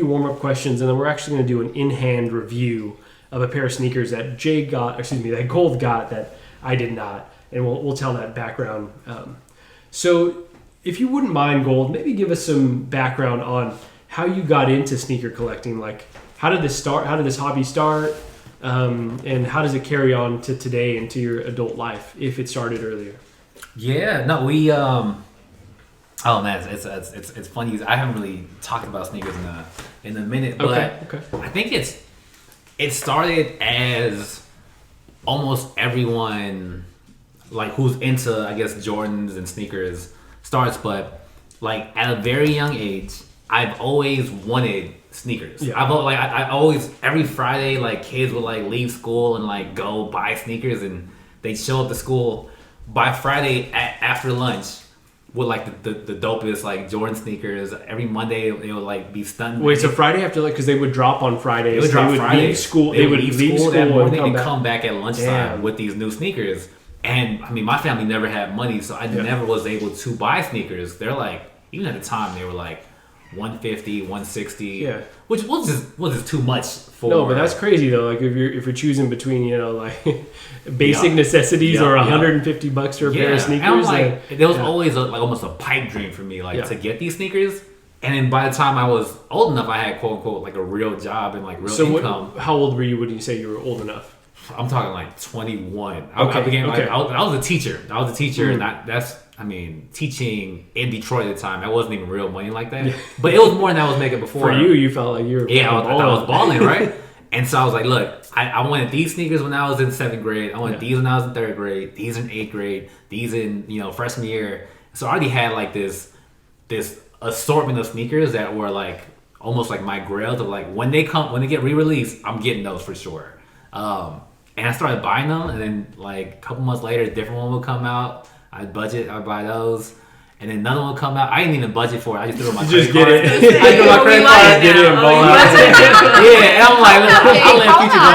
warm-up questions, and then we're actually going to do an in-hand review of a pair of sneakers that that Gold got that I did not, and we'll tell that background. So if you wouldn't mind, Gold, maybe give us some background on how you got into sneaker collecting. Like, how did this start? How did this hobby start? And how does it carry on to today into your adult life, if it started earlier? Yeah, no, we oh man, it's funny. I haven't really talked about sneakers in a minute, but Okay. I think it started as almost everyone like who's into, I guess, Jordans and sneakers starts, but like at a very young age, I've always wanted sneakers. Yeah. I always, every Friday, like kids would like leave school and like go buy sneakers, and they'd show up to school by Friday after lunch with like the dopest like Jordan sneakers. Every Monday they would like be stunned. Wait, so Friday after, like, because they would drop on Fridays. They would leave school. They would leave school that morning and come back at lunchtime with these new sneakers. And I mean, my family never had money, so I never was able to buy sneakers. They're like, even at the time, they were like $150, $160, which was just too much for. No, but that's crazy though. Like if you're choosing between like basic necessities or $150 for a pair of sneakers. And I'm like, there was always like almost a pipe dream for me, like to get these sneakers. And then by the time I was old enough, I had quote unquote like a real job and like real income. How old were you when you say you were old enough? I'm talking like 21. Okay. I was a teacher. And I mean, teaching in Detroit at the time, that wasn't even real money like that. But it was more than I was making before. For you felt like you were I was balling, right? And so I was like, look, I wanted these sneakers when I was in 7th grade. I wanted these when I was in 3rd grade. These in 8th grade. These in freshman year. So I already had like this assortment of sneakers that were like almost like my grails of like when they get re-released, I'm getting those for sure. And I started buying them, and then like a couple months later, a different one would come out. I'd buy those, and then another one would come out. I didn't even budget for it. I just threw it on my credit card. I threw my credit card, get it, and ball out. Yeah, and I'm like, I'll let future go.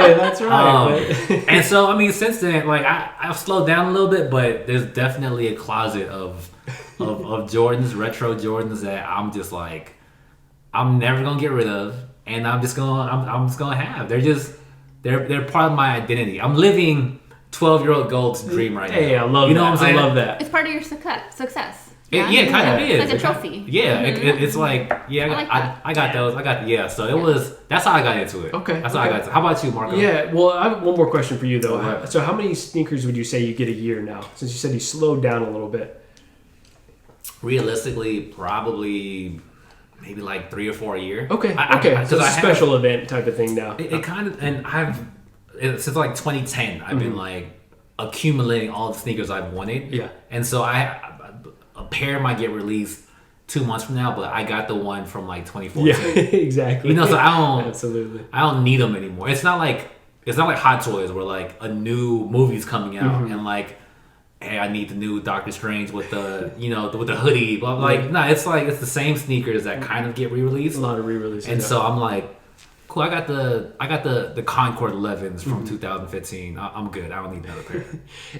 Yeah, that's right. And so, I mean, since then, like I've slowed down a little bit, but there's definitely a closet of Jordans, retro Jordans that I'm just like, I'm never gonna get rid of, and I'm just gonna have. They're part of my identity. I'm living 12-year-old Gold's dream right now. Hey, I love that. What I'm saying? I love that. It's part of your success. Kind of is. It's like a trophy. Yeah, it's like, I got those. So that's how I got into it. Okay. That's how I got into it. How about you, Marco? Yeah, well, I have one more question for you, though. So how many sneakers would you say you get a year now? Since you said you slowed down a little bit. Realistically, probably maybe like 3 or 4 a year. Okay. So it's a special event type of thing now. It kind of, and since like 2010, I've been like accumulating all the sneakers I've wanted. Yeah. And so a pair might get released 2 months from now, but I got the one from like 2014. Yeah, exactly. So Absolutely. I don't need them anymore. It's not like Hot Toys where like a new movie's coming out and like, hey, I need the new Doctor Strange with the with the hoodie. But I'm like, no, it's the same sneakers that kind of get re-released. A lot of re-releases. And so I'm like, cool. I got the Concord 11s from 2015. I'm good. I don't need another pair.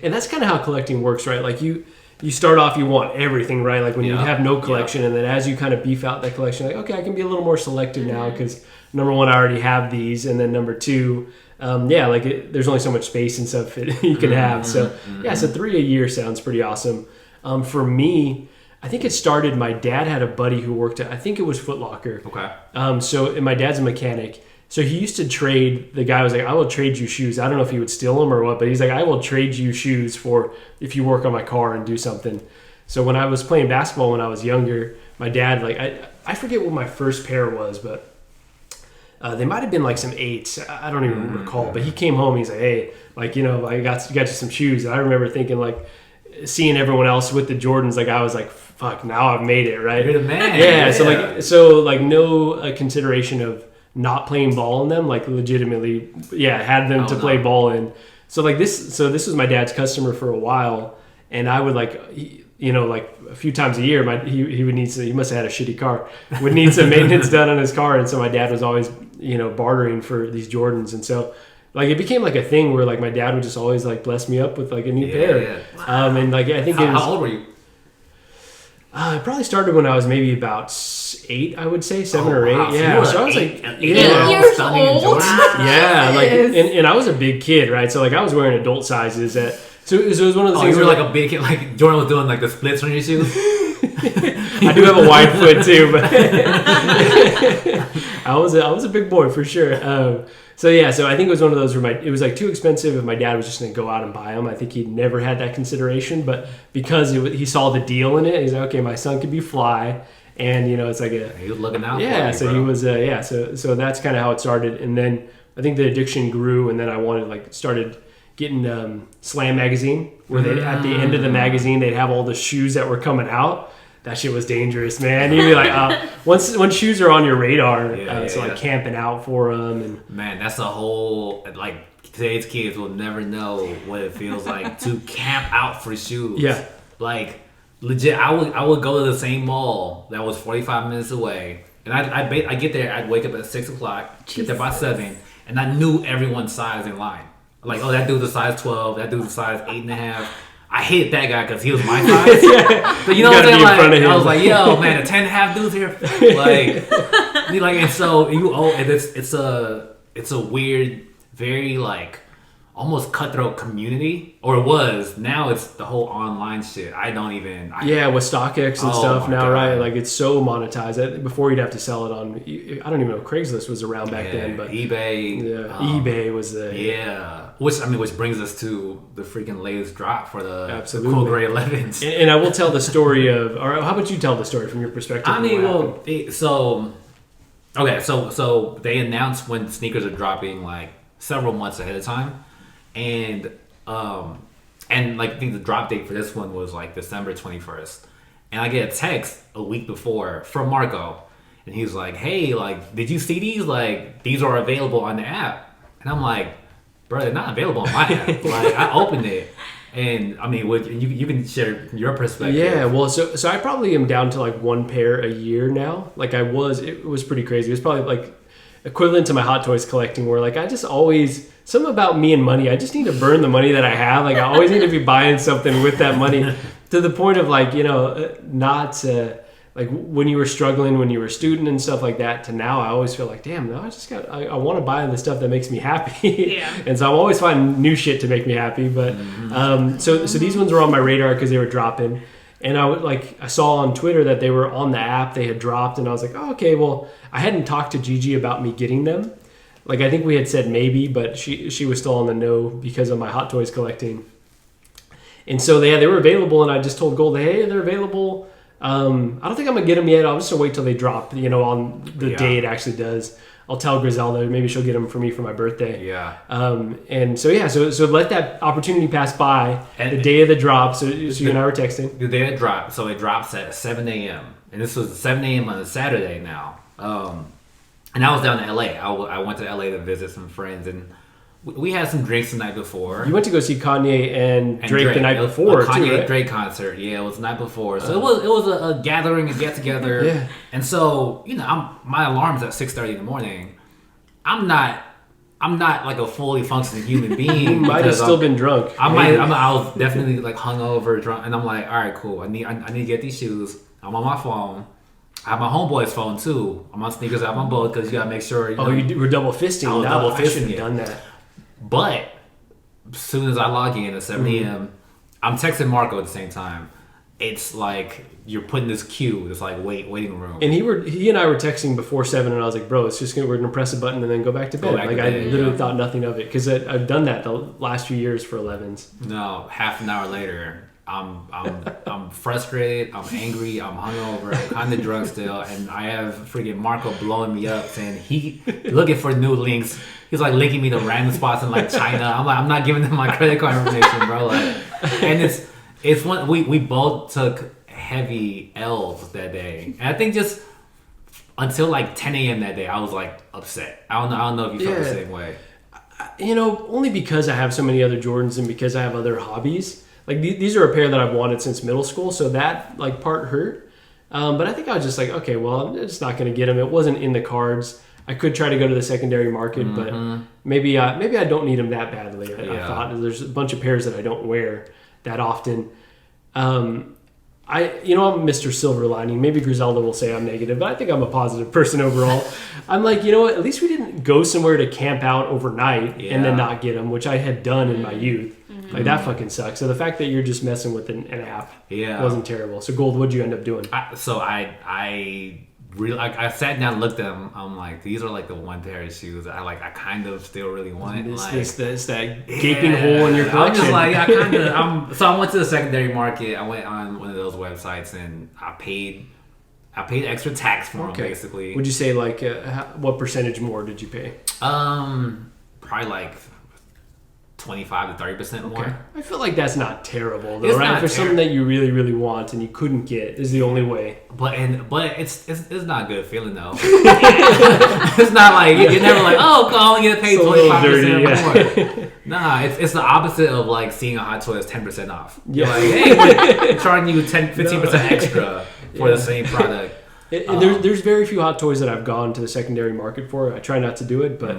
And that's kind of how collecting works, right? Like you you start off, you want everything, right? Like when you Yeah. have no collection, and then as you kind of beef out that collection, like, okay, I can be a little more selective now because number one, I already have these, and then number two, there's only so much space and stuff you can have. So so 3 a year sounds pretty awesome. For me, I think it started. My dad had a buddy who worked at, I think it was Foot Locker. Okay. And my dad's a mechanic. So he used to trade, the guy was like, I will trade you shoes. I don't know if he would steal them or what, but he's like, I will trade you shoes for if you work on my car and do something. So when I was playing basketball when I was younger, my dad, like, I forget what my first pair was, but they might have been like some 8s. I don't even recall. But he came home, he's like, hey, like, I got you some shoes. And I remember thinking, like, seeing everyone else with the Jordans, like, I was like, fuck, now I've made it, right? You're the man. Yeah. So no consideration of not playing ball in them, like legitimately, had them to play ball in. So like this was my dad's customer for a while, and I would like a few times a year, he would need he must have had a shitty car, would need some maintenance done on his car, and so my dad was always bartering for these Jordans, and so like it became like a thing where like my dad would just always like bless me up with like a new pair. Yeah. Wow. And like I think how old were you? I probably started when I was maybe about 8, I would say 7 or 8. Wow. Yeah, So I was like 8 years old. Yeah, like and I was a big kid, right? So like I was wearing adult sizes. So it was one of those things. You were like a big kid, like Jordan was doing like the splits on your shoes. I do have a wide foot too, but I was a big boy for sure. So I think it was one of those where it was like too expensive, and my dad was just going to go out and buy them. I think he'd never had that consideration, but because he saw the deal in it, he's like, okay, my son could be fly, and it's like he was looking out. Yeah, for you, so bro. he was so that's kind of how it started, and then I think the addiction grew, and then I started getting Slam magazine, where they at the end of the magazine they'd have all the shoes that were coming out. That shit was dangerous, man. You'd be like, once shoes are on your radar, like camping out for them. And man, that's a whole, like, today's kids will never know what it feels like to camp out for shoes. Yeah. Like, legit, I would go to the same mall that was 45 minutes away, and I get there, I'd wake up at 6 o'clock, get there by 7, and I knew everyone's size in line. Like, oh, that dude's a size 12, that dude's a size 8.5. I hated that guy because he was my size. So you know what I'm saying? Like, I was like, yo, man, the 10.5 dudes here. Like, and so and it's a weird, very like almost cutthroat community, or it was. Now it's the whole online shit. I don't even. With StockX and stuff now, God. right? Like it's so monetized. Before you'd have to sell it on. I don't even know if Craigslist was around back then, but eBay. Yeah, eBay was the Which brings us to the freaking latest drop for the cool gray 11s. And I will tell the story of. Or how about you tell the story from your perspective? I mean, so they announced when sneakers are dropping like several months ahead of time, and like I think the drop date for this one was like December 21st, and I get a text a week before from Marco, and he's like, "Hey, like, did you see these? Like, these are available on the app," and I'm like, "Bro, they're not available on my app." Like, I opened it. And I mean, you can share your perspective. Yeah, well, so I probably am down to like one pair a year now. Like it was pretty crazy. It was probably like equivalent to my Hot Toys collecting, where like I just always, something about me and money, I just need to burn the money that I have. Like I always need to be buying something with that money, to the point of like, not like when you were struggling, when you were a student and stuff like that, to now I always feel like, damn, no, I want to buy the stuff that makes me happy. Yeah. And so I'm always finding new shit to make me happy. But so these ones were on my radar because they were dropping. And I saw on Twitter that they were on the app, they had dropped, and I was like, oh, okay, well, I hadn't talked to Gigi about me getting them. Like I think we had said maybe, but she was still on the no because of my Hot Toys collecting. And so they were available, and I just told Gold, hey, they're available. I don't think I'm gonna get them yet. I'll just wait till they drop. On the day it actually does. I'll tell Griselda. Maybe she'll get them for me for my birthday. Yeah. And so let that opportunity pass by. And the day of the drop. So you and I were texting. The day it dropped. So it drops at 7 a.m. And this was 7 a.m. on a Saturday now. And I was down in LA. I went to LA to visit some friends, and we had some drinks the night before. You went to go see Kanye and Drake the night before, Kanye too, right? Drake concert. Yeah, it was the night before. So it was a gathering, a get together. Yeah. And so my alarm's at 6:30 in the morning. I'm not I'm not like a fully functioning human being. You might have still been drunk. I was definitely like hungover, drunk, and I'm like, all right, cool. I need to get these shoes. I'm on my phone. I have my homeboy's phone too. I'm on sneakers. I have on both because you gotta make sure. You were double fisting. I was double fisting. I should have done that. But as soon as I log in at 7 a.m., I'm texting Marco at the same time. It's like you're putting this queue, this like waiting room. And he and I were texting before 7, and I was like, bro, we're gonna press a button and then go back to bed. I literally thought nothing of it because I've done that the last few years for 11s. No, half an hour later. I'm frustrated, I'm angry, I'm hungover, I'm kind of drunk still, and I have freaking Marco blowing me up saying he looking for new links. He's like linking me to random spots in like China. I'm like, I'm not giving them my credit card information, bro. Like, and it's one we both took heavy L's that day, and I think just until like 10 a.m. that day, I was like upset. I don't know if you felt the same way. Only because I have so many other Jordans and because I have other hobbies. Like these are a pair that I've wanted since middle school, so that like part hurt. But I think I was just like, okay, well, I'm just not going to get them. It wasn't in the cards. I could try to go to the secondary market, but maybe I don't need them that badly. I thought there's a bunch of pairs that I don't wear that often. I'm Mr. Silver Lining. Maybe Griselda will say I'm negative, but I think I'm a positive person overall. I'm like, at least we didn't go somewhere to camp out overnight and then not get them, which I had done in my youth. Like that fucking sucks. So the fact that you're just messing with an app wasn't terrible. So Gold, what'd you end up doing? I sat down and looked at them. I'm like, these are like the one pair of shoes I kind of still really want. It's that gaping hole in your collection. I'm just like, so I went to the secondary market. I went on one of those websites and I paid extra tax for them, basically. Would you say like what percentage more did you pay? Probably like 25 to 30% more. I feel like that's not terrible though, right? For something that you really, really want and you couldn't get is the only way. But it's not a good feeling though. It's not like you're never like, oh, I only get paid 25% more. Nah, it's the opposite of like seeing a Hot Toys 10% off. You're like, hey, we're charging you 15% extra for the same product. There's very few Hot Toys that I've gone to the secondary market for. I try not to do it, but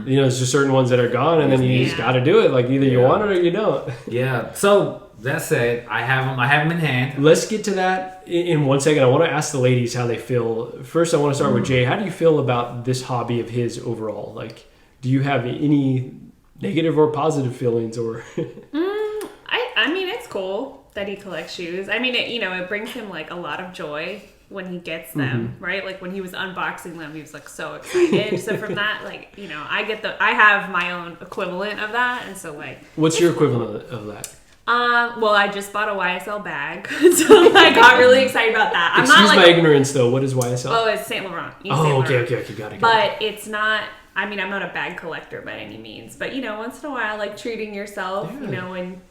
there's just certain ones that are gone, and then you just got to do it. Like either you want it or you don't. Yeah. So that said, I have them in hand. Let's get to that in 1 second. I want to ask the ladies how they feel. First, I want to start with Jay. How do you feel about this hobby of his overall? Like, do you have any negative or positive feelings? Or I mean, it's cool that he collects shoes. I mean, it brings him like a lot of joy when he gets them, right? Like when he was unboxing them, he was like so excited. So from that, like, I have my own equivalent of that. And so like, what's your equivalent of that? Well, I just bought a YSL bag. So I got really excited about that. Excuse my ignorance though. What is YSL? Oh, it's Saint Laurent. Okay. Got it. But it's not, I'm not a bag collector by any means. But, once in a while, like treating yourself, when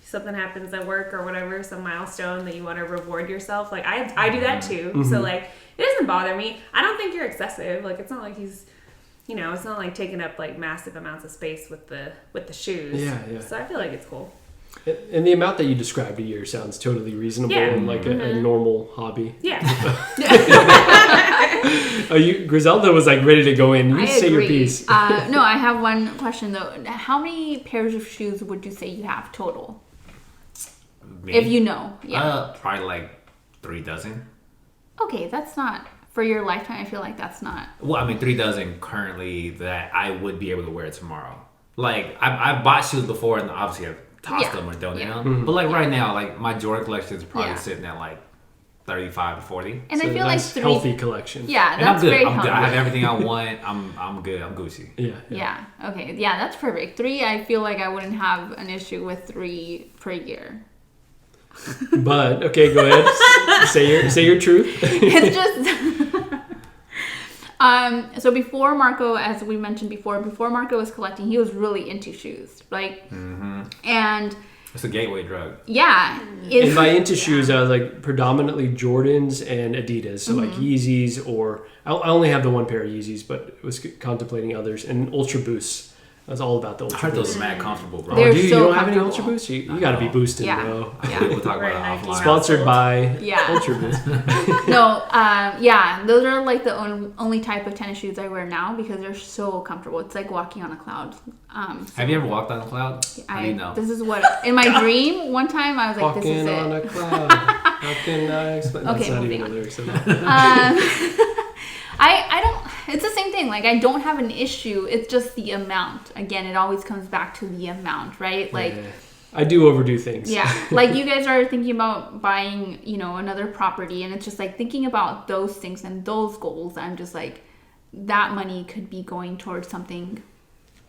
something happens at work or whatever, some milestone that you want to reward yourself. Like I do that too. So like it doesn't bother me. I don't think you're excessive. Like it's not like he's, it's not like taking up like massive amounts of space with the shoes. Yeah. So I feel like it's cool. And the amount that you described a year sounds totally reasonable and like a normal hobby. Yeah. Griselda was like ready to go in. You say your piece. No, I have one question though. How many pairs of shoes would you say you have total? Me? If you know. Yeah. Probably like 3 dozen. Okay, that's not for your lifetime. I feel like that's not. Well, 3 dozen currently that I would be able to wear tomorrow. Like I've bought shoes before and obviously I've tossed them or donated them. But like right now, like my Jordan collection is probably sitting at like 35 to 40. And so I feel nice, like healthy collection. Yeah, that's I'm good. very I'm healthy. good. I have everything I want. I'm good. I'm Gucci. Yeah. Okay. Yeah, that's perfect. 3, I feel like I wouldn't have an issue with 3 per year. But okay, go ahead. say your truth. It's just so before Marco, as we mentioned before Marco was collecting, he was really into shoes, like, and it's a gateway drug. Yeah. And by into shoes, I was like predominantly Jordans and Adidas, so like Yeezys, or I only have the one pair of Yeezys, but was contemplating others, and Ultra Boosts. That's all about the I Ultra heard those Boost. are mad comfortable, bro. They're Oh, you so don't have any comfortable. Ultra Boost? You got to be boosted, Yeah. bro. Yeah. We'll talk We're about it Nike offline. Sponsored by Yeah. Ultra Boost. No, those are like the only type of tennis shoes I wear now because they're so comfortable. It's like walking on a cloud. Have you ever walked on a cloud? How do you know? This is what in my dream one time I was like, this is Walking on it. a cloud. How can I explain? Okay, That's not moving even on. the lyrics of that. I don't. It's the same thing. Like I don't have an issue. It's just the amount. Again, it always comes back to the amount, right? Like. Yeah. I do overdo things. Yeah, like you guys are thinking about buying, another property, and it's just like thinking about those things and those goals. I'm just like, that money could be going towards something.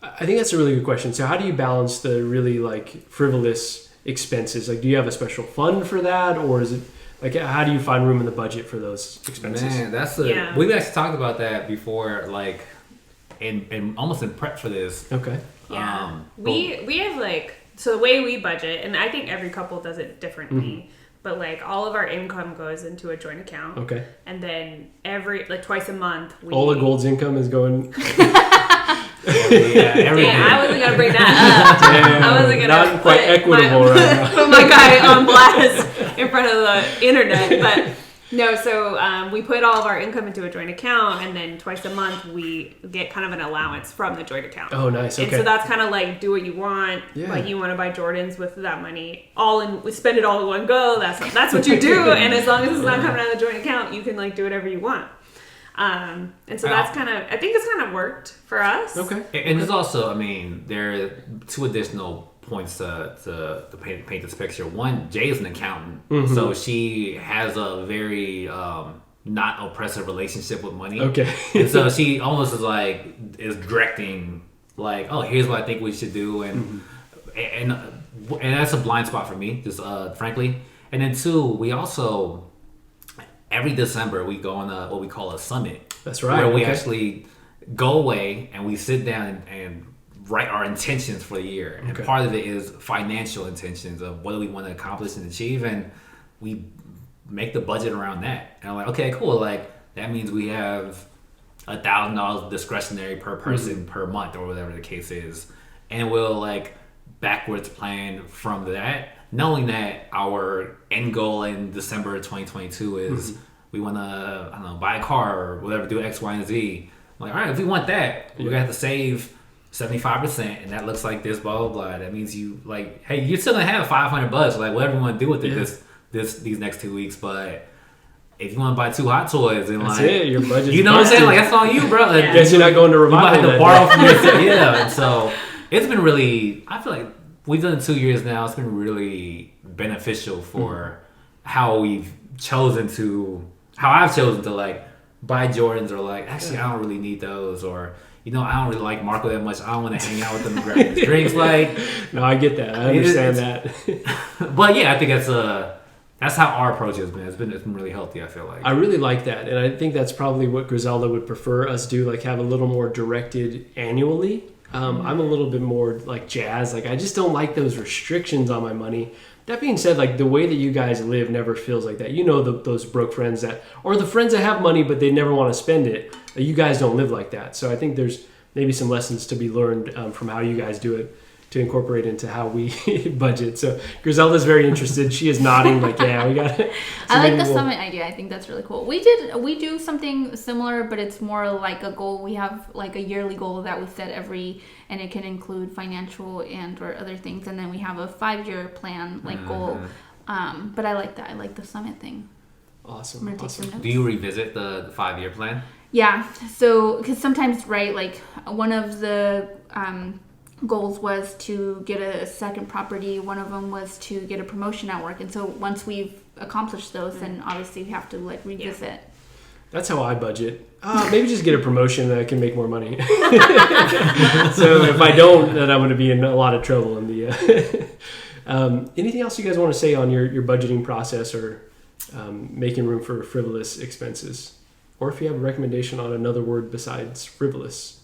I think that's a really good question. So how do you balance the really like frivolous expenses? Like, do you have a special fund for that, or is it like how do you find room in the budget for those expenses? Man, we've actually talked about that before, like in almost in prep for this. Okay. Yeah. We have like, so the way we budget, and I think every couple does it differently, but like all of our income goes into a joint account. Okay. And then twice a month All of Gold's income is going. Yeah, everything. Damn, I wasn't gonna bring that up. Damn, I wasn't gonna not quite equitable right now. put my guy on blast in front of the internet, but no. So we put all of our income into a joint account, and then twice a month we get kind of an allowance from the joint account. Oh, nice. And Okay. so that's kind of like do what you want. Yeah. Like you want to buy Jordans with that money, we spend it all in one go. That's what you do. And as long as it's not coming out of the joint account, you can like do whatever you want. And so that's kind of, I think it's kind of worked for us. Okay. And there's also, I mean, there are two additional points to paint this picture. One, Jay is an accountant, so she has a very not oppressive relationship with money. Okay. And so she almost is directing, like, oh, here's what I think we should do, and that's a blind spot for me, just frankly. And then two, we also every December we go on what we call a summit. That's right. Where we okay. actually go away and we sit down and write our intentions for the year. And Okay. part of it is financial intentions of what do we want to accomplish and achieve, and we make the budget around that. And I'm like, okay, cool. Like that means we have $1,000 discretionary per person per month or whatever the case is, and we'll like backwards plan from that, knowing that our end goal in December 2022 is we want to, I don't know, buy a car or whatever, do X, Y, and Z. I'm like, all right, if we want that, we're gonna have to save 75%, and that looks like this, blah blah blah. That means you like, hey, you're still gonna have $500, like whatever you want to do with it these next 2 weeks, but if you want to buy 2 hot toys and That's like, it. Your budget. you know what I'm saying? Like that's on you, bro. Like, Guess you're not going to you might revival. have to borrow from your yeah. And so it's been really. I feel like we've done it 2 years now. It's been really beneficial for how we've chosen to, how I've chosen to like buy Jordans, or like actually I don't really need those, or I don't really like Marco that much. I don't want to hang out with him and grab his drinks. Like, No, I get that. I understand that. but yeah, I think that's how our approach has been. It's been really healthy, I feel like. I really like that, and I think that's probably what Griselda would prefer us do. Like have a little more directed annually. I'm a little bit more like Jazz. Like I just don't like those restrictions on my money. That being said, like the way that you guys live never feels like that. You know, those broke friends or the friends that have money but they never want to spend it. You guys don't live like that. So I think there's maybe some lessons to be learned from how you guys do it to incorporate into how we budget. So Griselda's very interested. She is nodding like, yeah, we got it. So I like the summit idea. I think that's really cool. We do something similar, but it's more like a goal. We have like a yearly goal that we set and it can include financial and or other things. And then we have a 5-year plan goal. But I like that. I like the summit thing. Awesome. I'm gonna take some notes. Do you revisit the 5-year plan? Yeah. So, because sometimes, right, like one of the goals was to get a second property. One of them was to get a promotion at work. And so once we've accomplished those, then obviously we have to like revisit. That's how I budget. Maybe just get a promotion that I can make more money. So if I don't, then I'm going to be in a lot of trouble. In the anything else you guys want to say on your budgeting process or making room for frivolous expenses? Or if you have a recommendation on another word besides frivolous.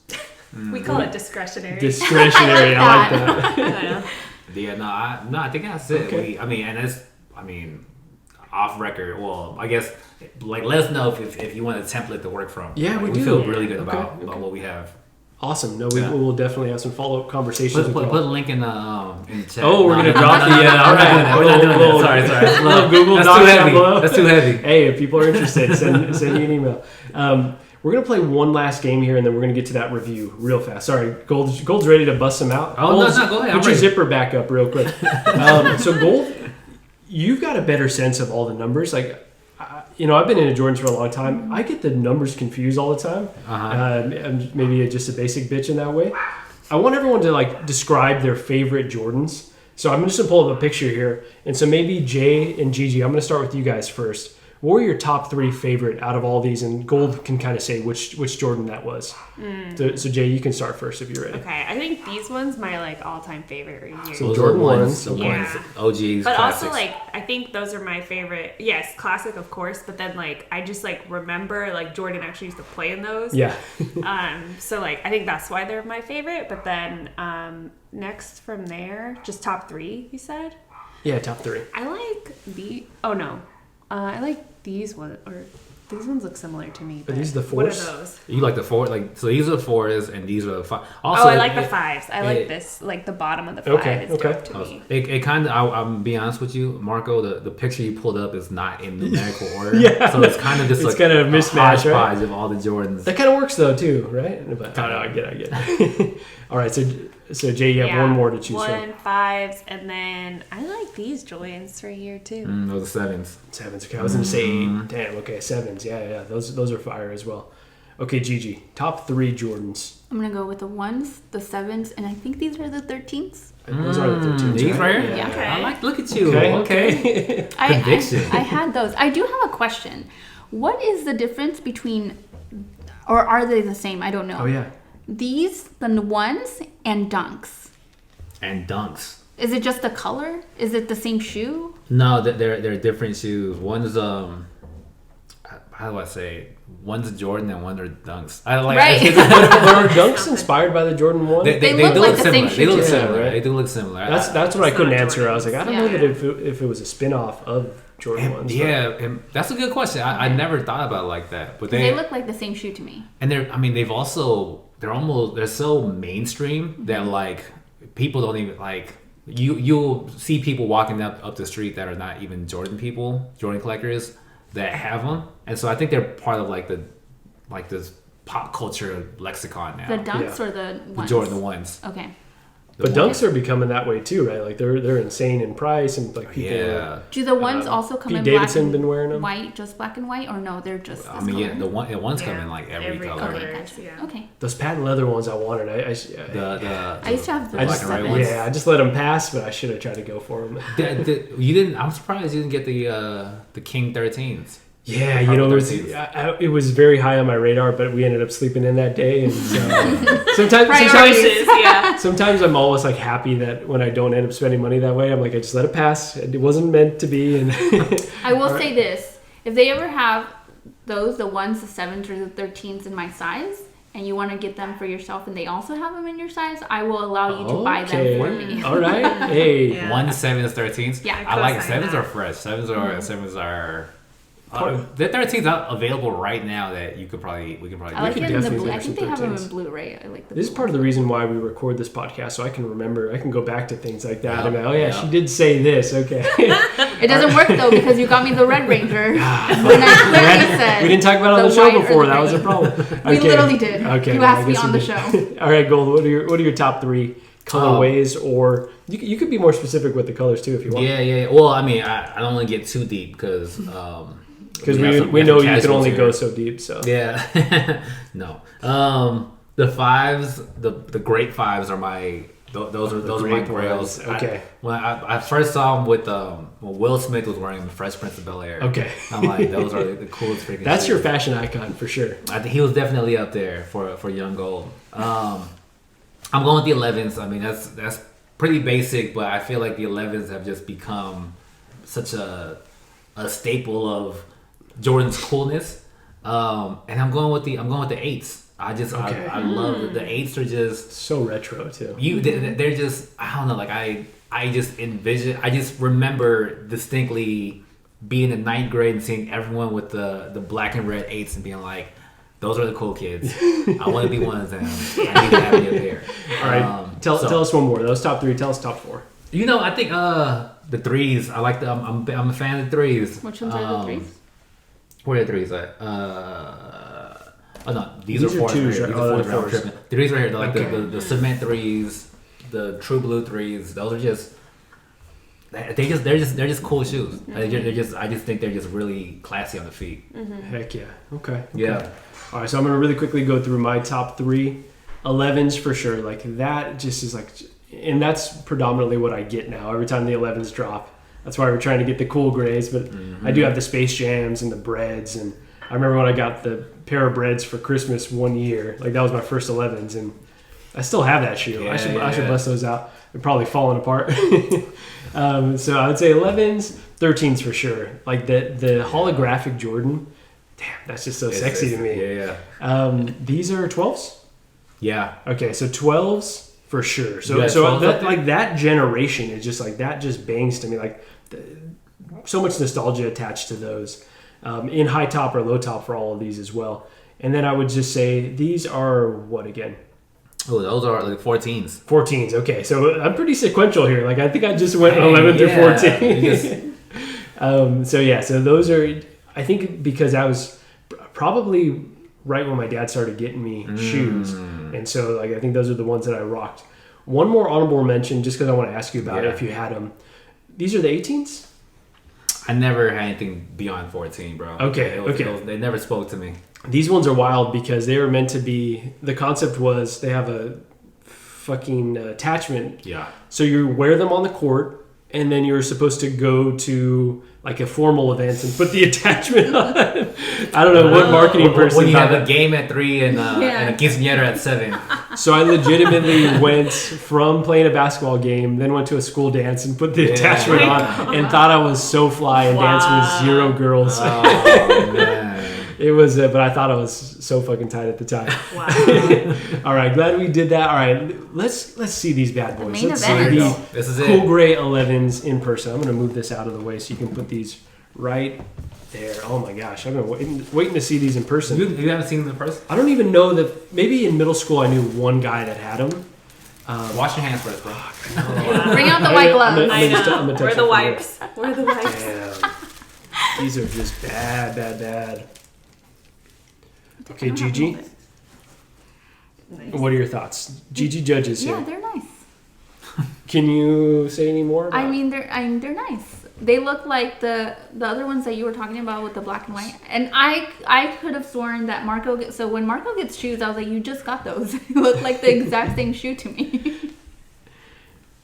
We call it discretionary. Discretionary. I like that. Yeah, no, I think that's it. Okay. Off record. Well, I guess like let us know if you want a template to work from. Yeah, Like, we we do. feel really good Okay, about okay. what we have. Awesome. No, we will definitely have some follow-up conversations. Put a link in the chat. Oh, we're gonna drop the. All right, we're not doing that. Sorry. Little Google That's Docs too down heavy. below. That's too heavy. Hey, if people are interested, send you an email. We're gonna play one last game here, and then we're gonna get to that review real fast. Sorry, Gold's ready to bust them out. Oh, no, go ahead. Put your zipper back up real quick. So Gold, you've got a better sense of all the numbers. Like, I've been into Jordans for a long time. I get the numbers confused all the time. I'm maybe just a basic bitch in that way. I want everyone to like describe their favorite Jordans. So I'm just gonna pull up a picture here, and so maybe Jay and Gigi, I'm gonna start with you guys first. What were your top 3 favorite out of all these? And Gold can kind of say which Jordan that was. So Jay, you can start first if you're ready. Okay, I think these ones my like all-time favorite right here. So Jordan ones, OGs, but classics. also like I think those are my favorite. Yes, classic of course, but then like I just like remember like Jordan actually used to play in those. Yeah. So like I think that's why they're my favorite. But then next from there, just top 3. You said. Yeah, top 3. I like the. Oh no, I like these ones. Or these ones look similar to me. Are these the 4s? What are those? You like the 4? Like, so these are the 4s, and these are the 5. Also, I like the 5s. I like this, like the bottom of the 5 is dope to me. It kind of. I'm being honest with you, Marco. The picture you pulled up is not in numerical order. Yeah. So it's kind of just it's kind of a mismatch, right? Of all the Jordans. That kind of works though too, right? But I get it. All right, so Jay, you have one more to choose from. 5s, and then I like these Jordans right here too. Those are 7s. 7s. Okay, I was gonna say 8. Damn. Okay, 7s. Yeah. Those are fire as well. Okay, Gigi, top 3 Jordans. I'm gonna go with the 1s, the 7s, and I think these are the 13s. Those are the 13s. These right here? Yeah. Okay. I like. Look at you. Okay. Conviction. I had those. I do have a question. What is the difference between, or are they the same? I don't know. Oh yeah. These, the 1s, and Dunks. And Dunks. Is it just the color? Is it the same shoe? No, they're different shoes. One's how do I say? One's a Jordan and one are Dunks. I like. Right. Were Dunks inspired by the Jordan 1? They look do like look the similar. same They look shoe, similar. right? They do look similar. That's what I couldn't answer. I was like, I don't know Yeah. that if it was a spin-off of Jordan 1s. Yeah, and that's a good question. I never thought about it like that. But They look like the same shoe to me. and they're so mainstream that like people don't even like you'll see people walking up the street that are not even Jordan collectors that have them, and so I think they're part of like this pop culture lexicon now. The Dunks or the 1s? The ones. Okay. But Dunks are becoming that way too, right? Like they're insane in price, and like people. Yeah. Do the 1s also come Pete in Davidson black been and wearing them? white, just black and white, or no? They're just. I mean, color? the ones come in like every color. Okay, gotcha. Yeah. Okay. Those patent leather ones I wanted. I used to have the I just, black and white ones. I just let them pass, but I should have tried to go for them. You didn't. I'm surprised you didn't get the King 13s. Yeah, it was very high on my radar, but we ended up sleeping in that day, and so sometimes I'm always like happy that when I don't end up spending money that way, I'm like I just let it pass. It wasn't meant to be. And I will say this: if they ever have those, the 1s, the 7s, or the 13s in my size, and you want to get them for yourself, and they also have them in your size, I will allow you to buy them for me. All right, hey, 1s, 7s, 13s. Yeah, I like co-sign 7s that. are fresh. 7s are. The 13s are available right now that we could probably. I like could it in the definitely blue. do I think some they have them 13s. in blue, right? I like the this is blue. part of the reason why we record this podcast, so I can remember. I can go back to things like that. Yep, And oh yeah, yep. she did say this. Okay. It doesn't work though because you got me the Red Ranger. When I clearly said We didn't talk about it on the the show white or before. the That was a green. problem. We Okay. literally did. Okay. You asked I me guess on you the did. show. All right, Gold. What are your top 3 colorways, or you could be more specific with the colors too if you want. Yeah. Well, I mean, I don't want to get too deep because we know you can only go so deep. So yeah. No. The 5s, the great 5s are my. Those are my grails. Okay. When I first saw them with when Will Smith was wearing the Fresh Prince of Bel-Air. Okay. I'm like, those are the coolest freaking. That's shoes. your fashion icon for sure. I think he was definitely up there for young Gold. I'm going with the 11s. I mean, that's pretty basic, but I feel like the 11s have just become such a staple of Jordan's coolness. And I'm going with the 8s. I love the 8s are just So retro too. they're just I don't know, like I just remember distinctly being in 9th grade and seeing everyone with the black and red 8s and being like, Those are the cool kids. I want to be one of them. I need to have you there. All right. Tell us one more. Those top 3. Tell us top 4. You know, I think the threes. I like the. I'm a fan of the threes. Which ones are the threes? Where are the threes at? Oh no, these are fours. twos, Right right? here. These are Oh, fours. The threes right here. They're like Okay. the cement threes, the true blue threes. Those are just. They're just cool shoes. I just think they're just really classy on the feet. Heck yeah. Okay. Yeah. All right, so I'm going to really quickly go through my top 3. 11s for sure. Like that just is like, and that's predominantly what I get now every time the 11s drop. That's why we're trying to get the cool grays, but I do have the Space Jams and the Breads. And I remember when I got the pair of Breads for Christmas one year, like that was my first 11s, and I still have that shoe. I should bust those out. They're probably falling apart. So I would say 11s, 13s for sure. Like the holographic Jordan. Damn, that's just so sexy to me. Yeah. These are 12s? Yeah. Okay, so 12s for sure. So You got 12s that, up there? like that generation is just like that just bangs to me. Like so much nostalgia attached to those. In high top or low top for all of these as well. And then I would just say these are what again? Oh, those are like 14s. 14s. Okay, so I'm pretty sequential here. Like I think I just went 11 through 14. So those are. I think because I was probably right when my dad started getting me shoes, and so like I think those are the ones that I rocked. One more honorable mention, just because I want to ask you about it if you had them. These are the 18s. I never had anything beyond 14, bro. Okay. They never spoke to me. These ones are wild because they were meant to be. The concept was they have a fucking attachment. Yeah. So you wear them on the court, and then you're supposed to go to like a formal event and put the attachment on. I don't know what marketing person. When you thought have a game at 3 and a quinceañera at 7. So I legitimately went from playing a basketball game, then went to a school dance and put the attachment on, and thought I was so fly and danced with 0 girls. Oh man. It was, but I thought I was so fucking tight at the time. Wow. All right, glad we did that. All right, let's see these bad boys. main Let's event. see There you the go. This is cool it. gray 11s in person. I'm gonna move this out of the way so you can put these right there. Oh my gosh, I've been waiting to see these in person. You haven't seen them in person? I don't even know that. Maybe in middle school I knew one guy that had them. Wash your hands first, bro. Bring out the white gloves. I know. I'm gonna touch Where it the for wipes? Where the wipes? Damn. These are just bad. Okay, I don't have Gigi, them. Nice. what are your thoughts? Gigi judges Yeah, here. they're nice. Can you say any more? I about- mean, they're nice. They look like the other ones that you were talking about with the black and white. And I could have sworn that Marco. So when Marco gets shoes, I was like, you just got those. They look like the exact same shoe to me.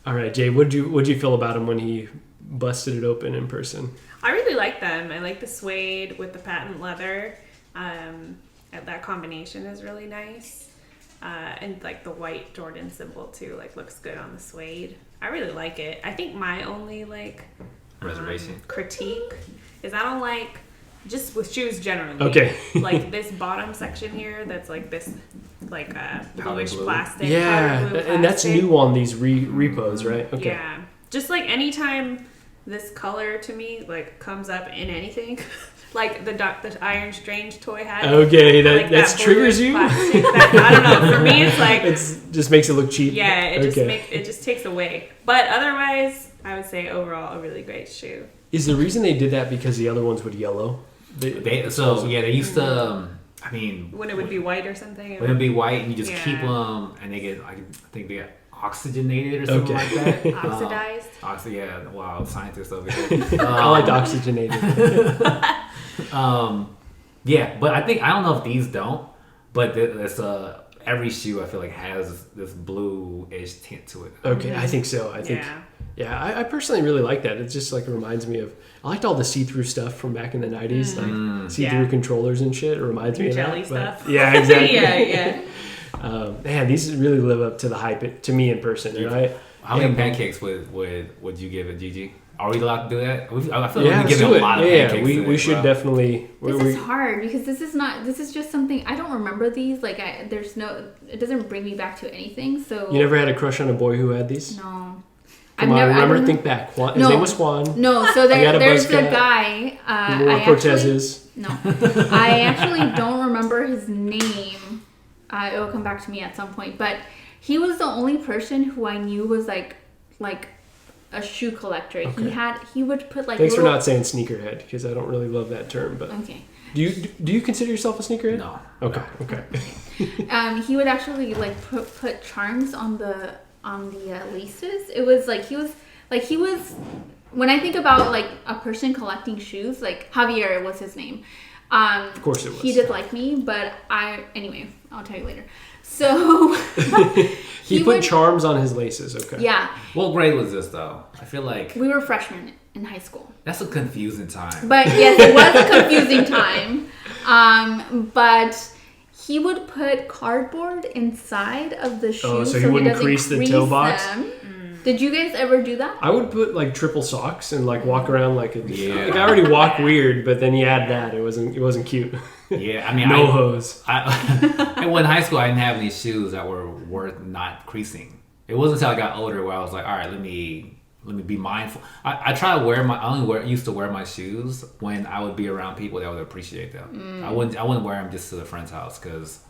All right, Jay, what'd you feel about him when he busted it open in person? I really like them. I like the suede with the patent leather. That combination is really nice. And like the white Jordan symbol too, like looks good on the suede. I really like it. I think my only like Reservation. critique is I don't like just with shoes generally. Okay. Like this bottom section here, that's like this like bluish blue. plastic. Yeah, powder blue and that's plastic. new on these repos, right? Okay. Yeah, just like anytime this color to me like comes up in anything, like the Iron Strange toy hat. Okay, like that triggers bluish you. plastic, I don't know. For me, it's like Just makes it look cheap. yeah, Okay. it just takes away. But otherwise, I would say overall a really great shoe. Is the reason they did that because the other ones would yellow? They used to. I mean, When it would be white or something. when it'd be white and you just Yeah. keep them, and they get, I think they get oxygenated or something Okay. like that. Oxidized. Yeah, wow, scientist over here. I like oxygenated. Yeah, but I don't know if these don't, but it's every shoe I feel like has this blue-ish tint to it. Okay, I think so. I think. Yeah, I personally really like that. It just like reminds me of. I liked all the see-through stuff from back in the '90s, like see-through Yeah. controllers and shit. It reminds me of Jelly that. But- stuff. yeah, exactly. yeah. Man, these really live up to the hype to me in person. And How many pancakes would you give it, Gigi? Are we allowed to do that? I feel like yeah, we're let's giving do a it. lot of Yeah, pancakes. we should definitely. This is hard because this is just something I don't remember these. Like it doesn't bring me back to anything. So You never had a crush on a boy who had these? no. Come on, remember, think back. Juan, his name was Juan. No, so there's a Buzzcat. guy. Laura Cortez's. No, I actually don't remember his name. It will come back to me at some point. But he was the only person who I knew was like a shoe collector. Okay. He would put like. Thanks for not saying sneakerhead, because I don't really love that term. But okay. Do you consider yourself a sneakerhead? No. Okay. He would actually like put charms on the laces. It was like he was. When I think about like a person collecting shoes, like Javier was his name. Of course it was. He did like me, but anyway, I'll tell you later. So he put charms on his laces. Okay. Yeah. What grade was this though? I feel like we were freshmen in high school. That's a confusing time. But yes, it was a confusing time. But he would put cardboard inside of the shoes so he wouldn't crease the toe box. Did you guys ever do that? I would put like triple socks and like walk around like a like I already walk weird, but then you add that, it wasn't cute. Yeah, I mean, hose. Well, in high school, I didn't have any shoes that were worth not creasing. It wasn't until I got older where I was like, all right, let me be mindful. I try to wear used to wear my shoes when I would be around people that would appreciate them. I wouldn't wear them just to the friend's house because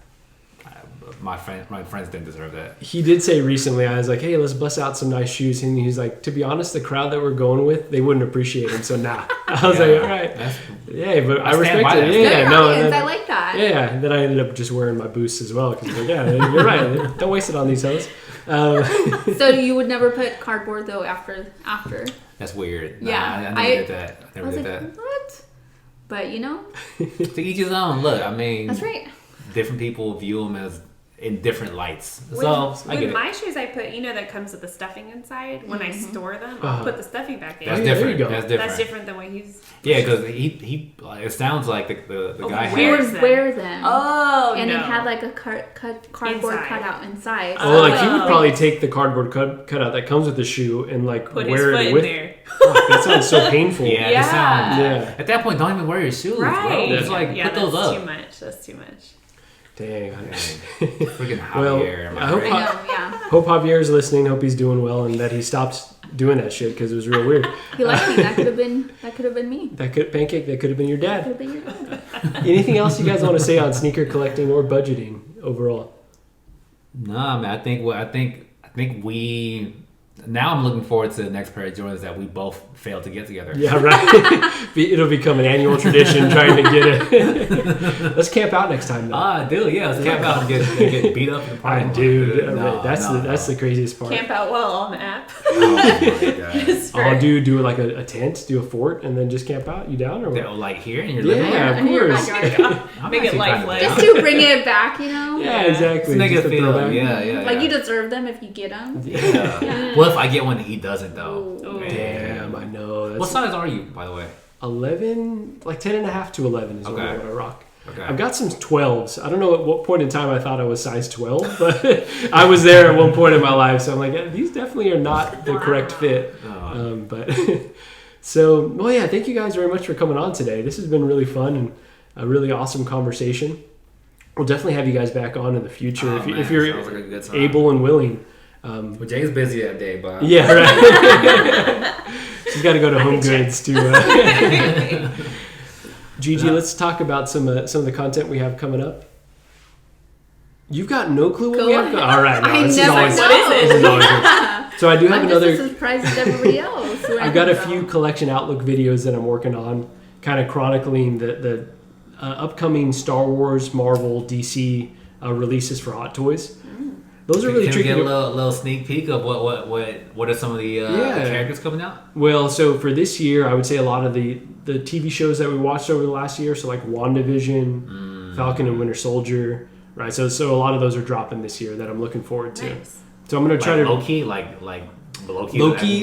my friends didn't deserve that. He did say recently, I was like, hey, let's bust out some nice shoes. And he's like, to be honest, the crowd that we're going with, they wouldn't appreciate them. So nah. I was like, all right. But I respect it. Yeah, no. I like that. Yeah. And then I ended up just wearing my boosts as well. Because like, yeah, you're right. Don't waste it on these hoes. So you would never put cardboard though after? That's weird. Yeah. I never did that. I never did that. What? But you know. To each his own. Look, I mean. That's right. Different people view them as in different lights. With my shoes, I put, that comes with the stuffing inside. When I store them, I'll put the stuffing back in. That's different. That's different than what he's. Yeah, because he it sounds like the guy wear them. Oh, and it had like a cardboard cutout inside. Oh, like he would probably take the cardboard cutout that comes with the shoe and like put wear his it foot with. In there. That sounds so painful. Yeah. At that point, don't even wear your shoes, right? Bro. It's like put those up. That's too much. Dang. Freaking Javier. Hope Javier's listening. Hope he's doing well and that he stopped doing that shit because it was real weird. He liked me. That could have been me. That could have been your dad. Anything else you guys want to say on sneaker collecting or budgeting overall? No, man. I think we. Now I'm looking forward to the next pair of Jordans that we both failed to get together. Yeah, right. It'll become an annual tradition trying to get it. Let's camp out next time, though. Dude, yeah, let's camp out and get beat up in the parking lot. Dude, that's the craziest part. Camp out well on the app. Oh my god. Do like a tent, do a fort, and then just camp out. You down or what? Like here in your living room? Yeah, of course. Make it lifelike. Just to bring it back, Yeah, exactly. Make it feel. Yeah. Like you deserve them if you get them. Yeah. What if I get one and he doesn't though? Ooh. Damn, I know. What size are you, by the way? 11, like 10.5 to 11 is what I rock. Okay. I've got some 12s. I don't know at what point in time I thought I was size 12, but I was there at one point in my life. So I'm like, these definitely are not the correct fit. But so, thank you guys very much for coming on today. This has been really fun and a really awesome conversation. We'll definitely have you guys back on in the future if you're able and willing. Jay's busy that day, but yeah, right. She's got to go to Home Goods to. Gigi, let's talk about some of the content we have coming up. You've got no clue what we have. All right, no, this is always good. So I do have another. Just as surprised as everybody else. I've got a few collection outlook videos that I'm working on, kind of chronicling the upcoming Star Wars, Marvel, DC releases for Hot Toys. Those are really tricky. Can we get a little sneak peek of what are some of the characters coming out? Well, so for this year, I would say a lot of the TV shows that we watched over the last year, so like WandaVision, Falcon and Winter Soldier, right? So a lot of those are dropping this year that I'm looking forward to. Nice. So I'm going to try to Loki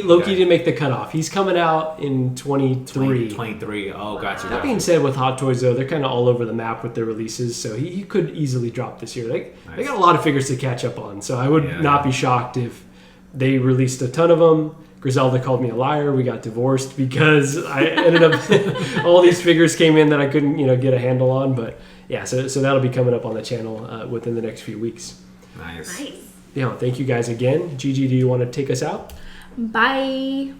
Loki didn't make the cutoff. He's coming out in 23. 23. Oh, gotcha. That being said, with Hot Toys, though, they're kind of all over the map with their releases, so he could easily drop this year. They got a lot of figures to catch up on, so I would not be shocked if they released a ton of them. Griselda called me a liar. We got divorced because I ended up all these figures came in that I couldn't get a handle on. But yeah, so that'll be coming up on the channel within the next few weeks. Nice. Thank you guys again. Gigi, do you want to take us out? Bye.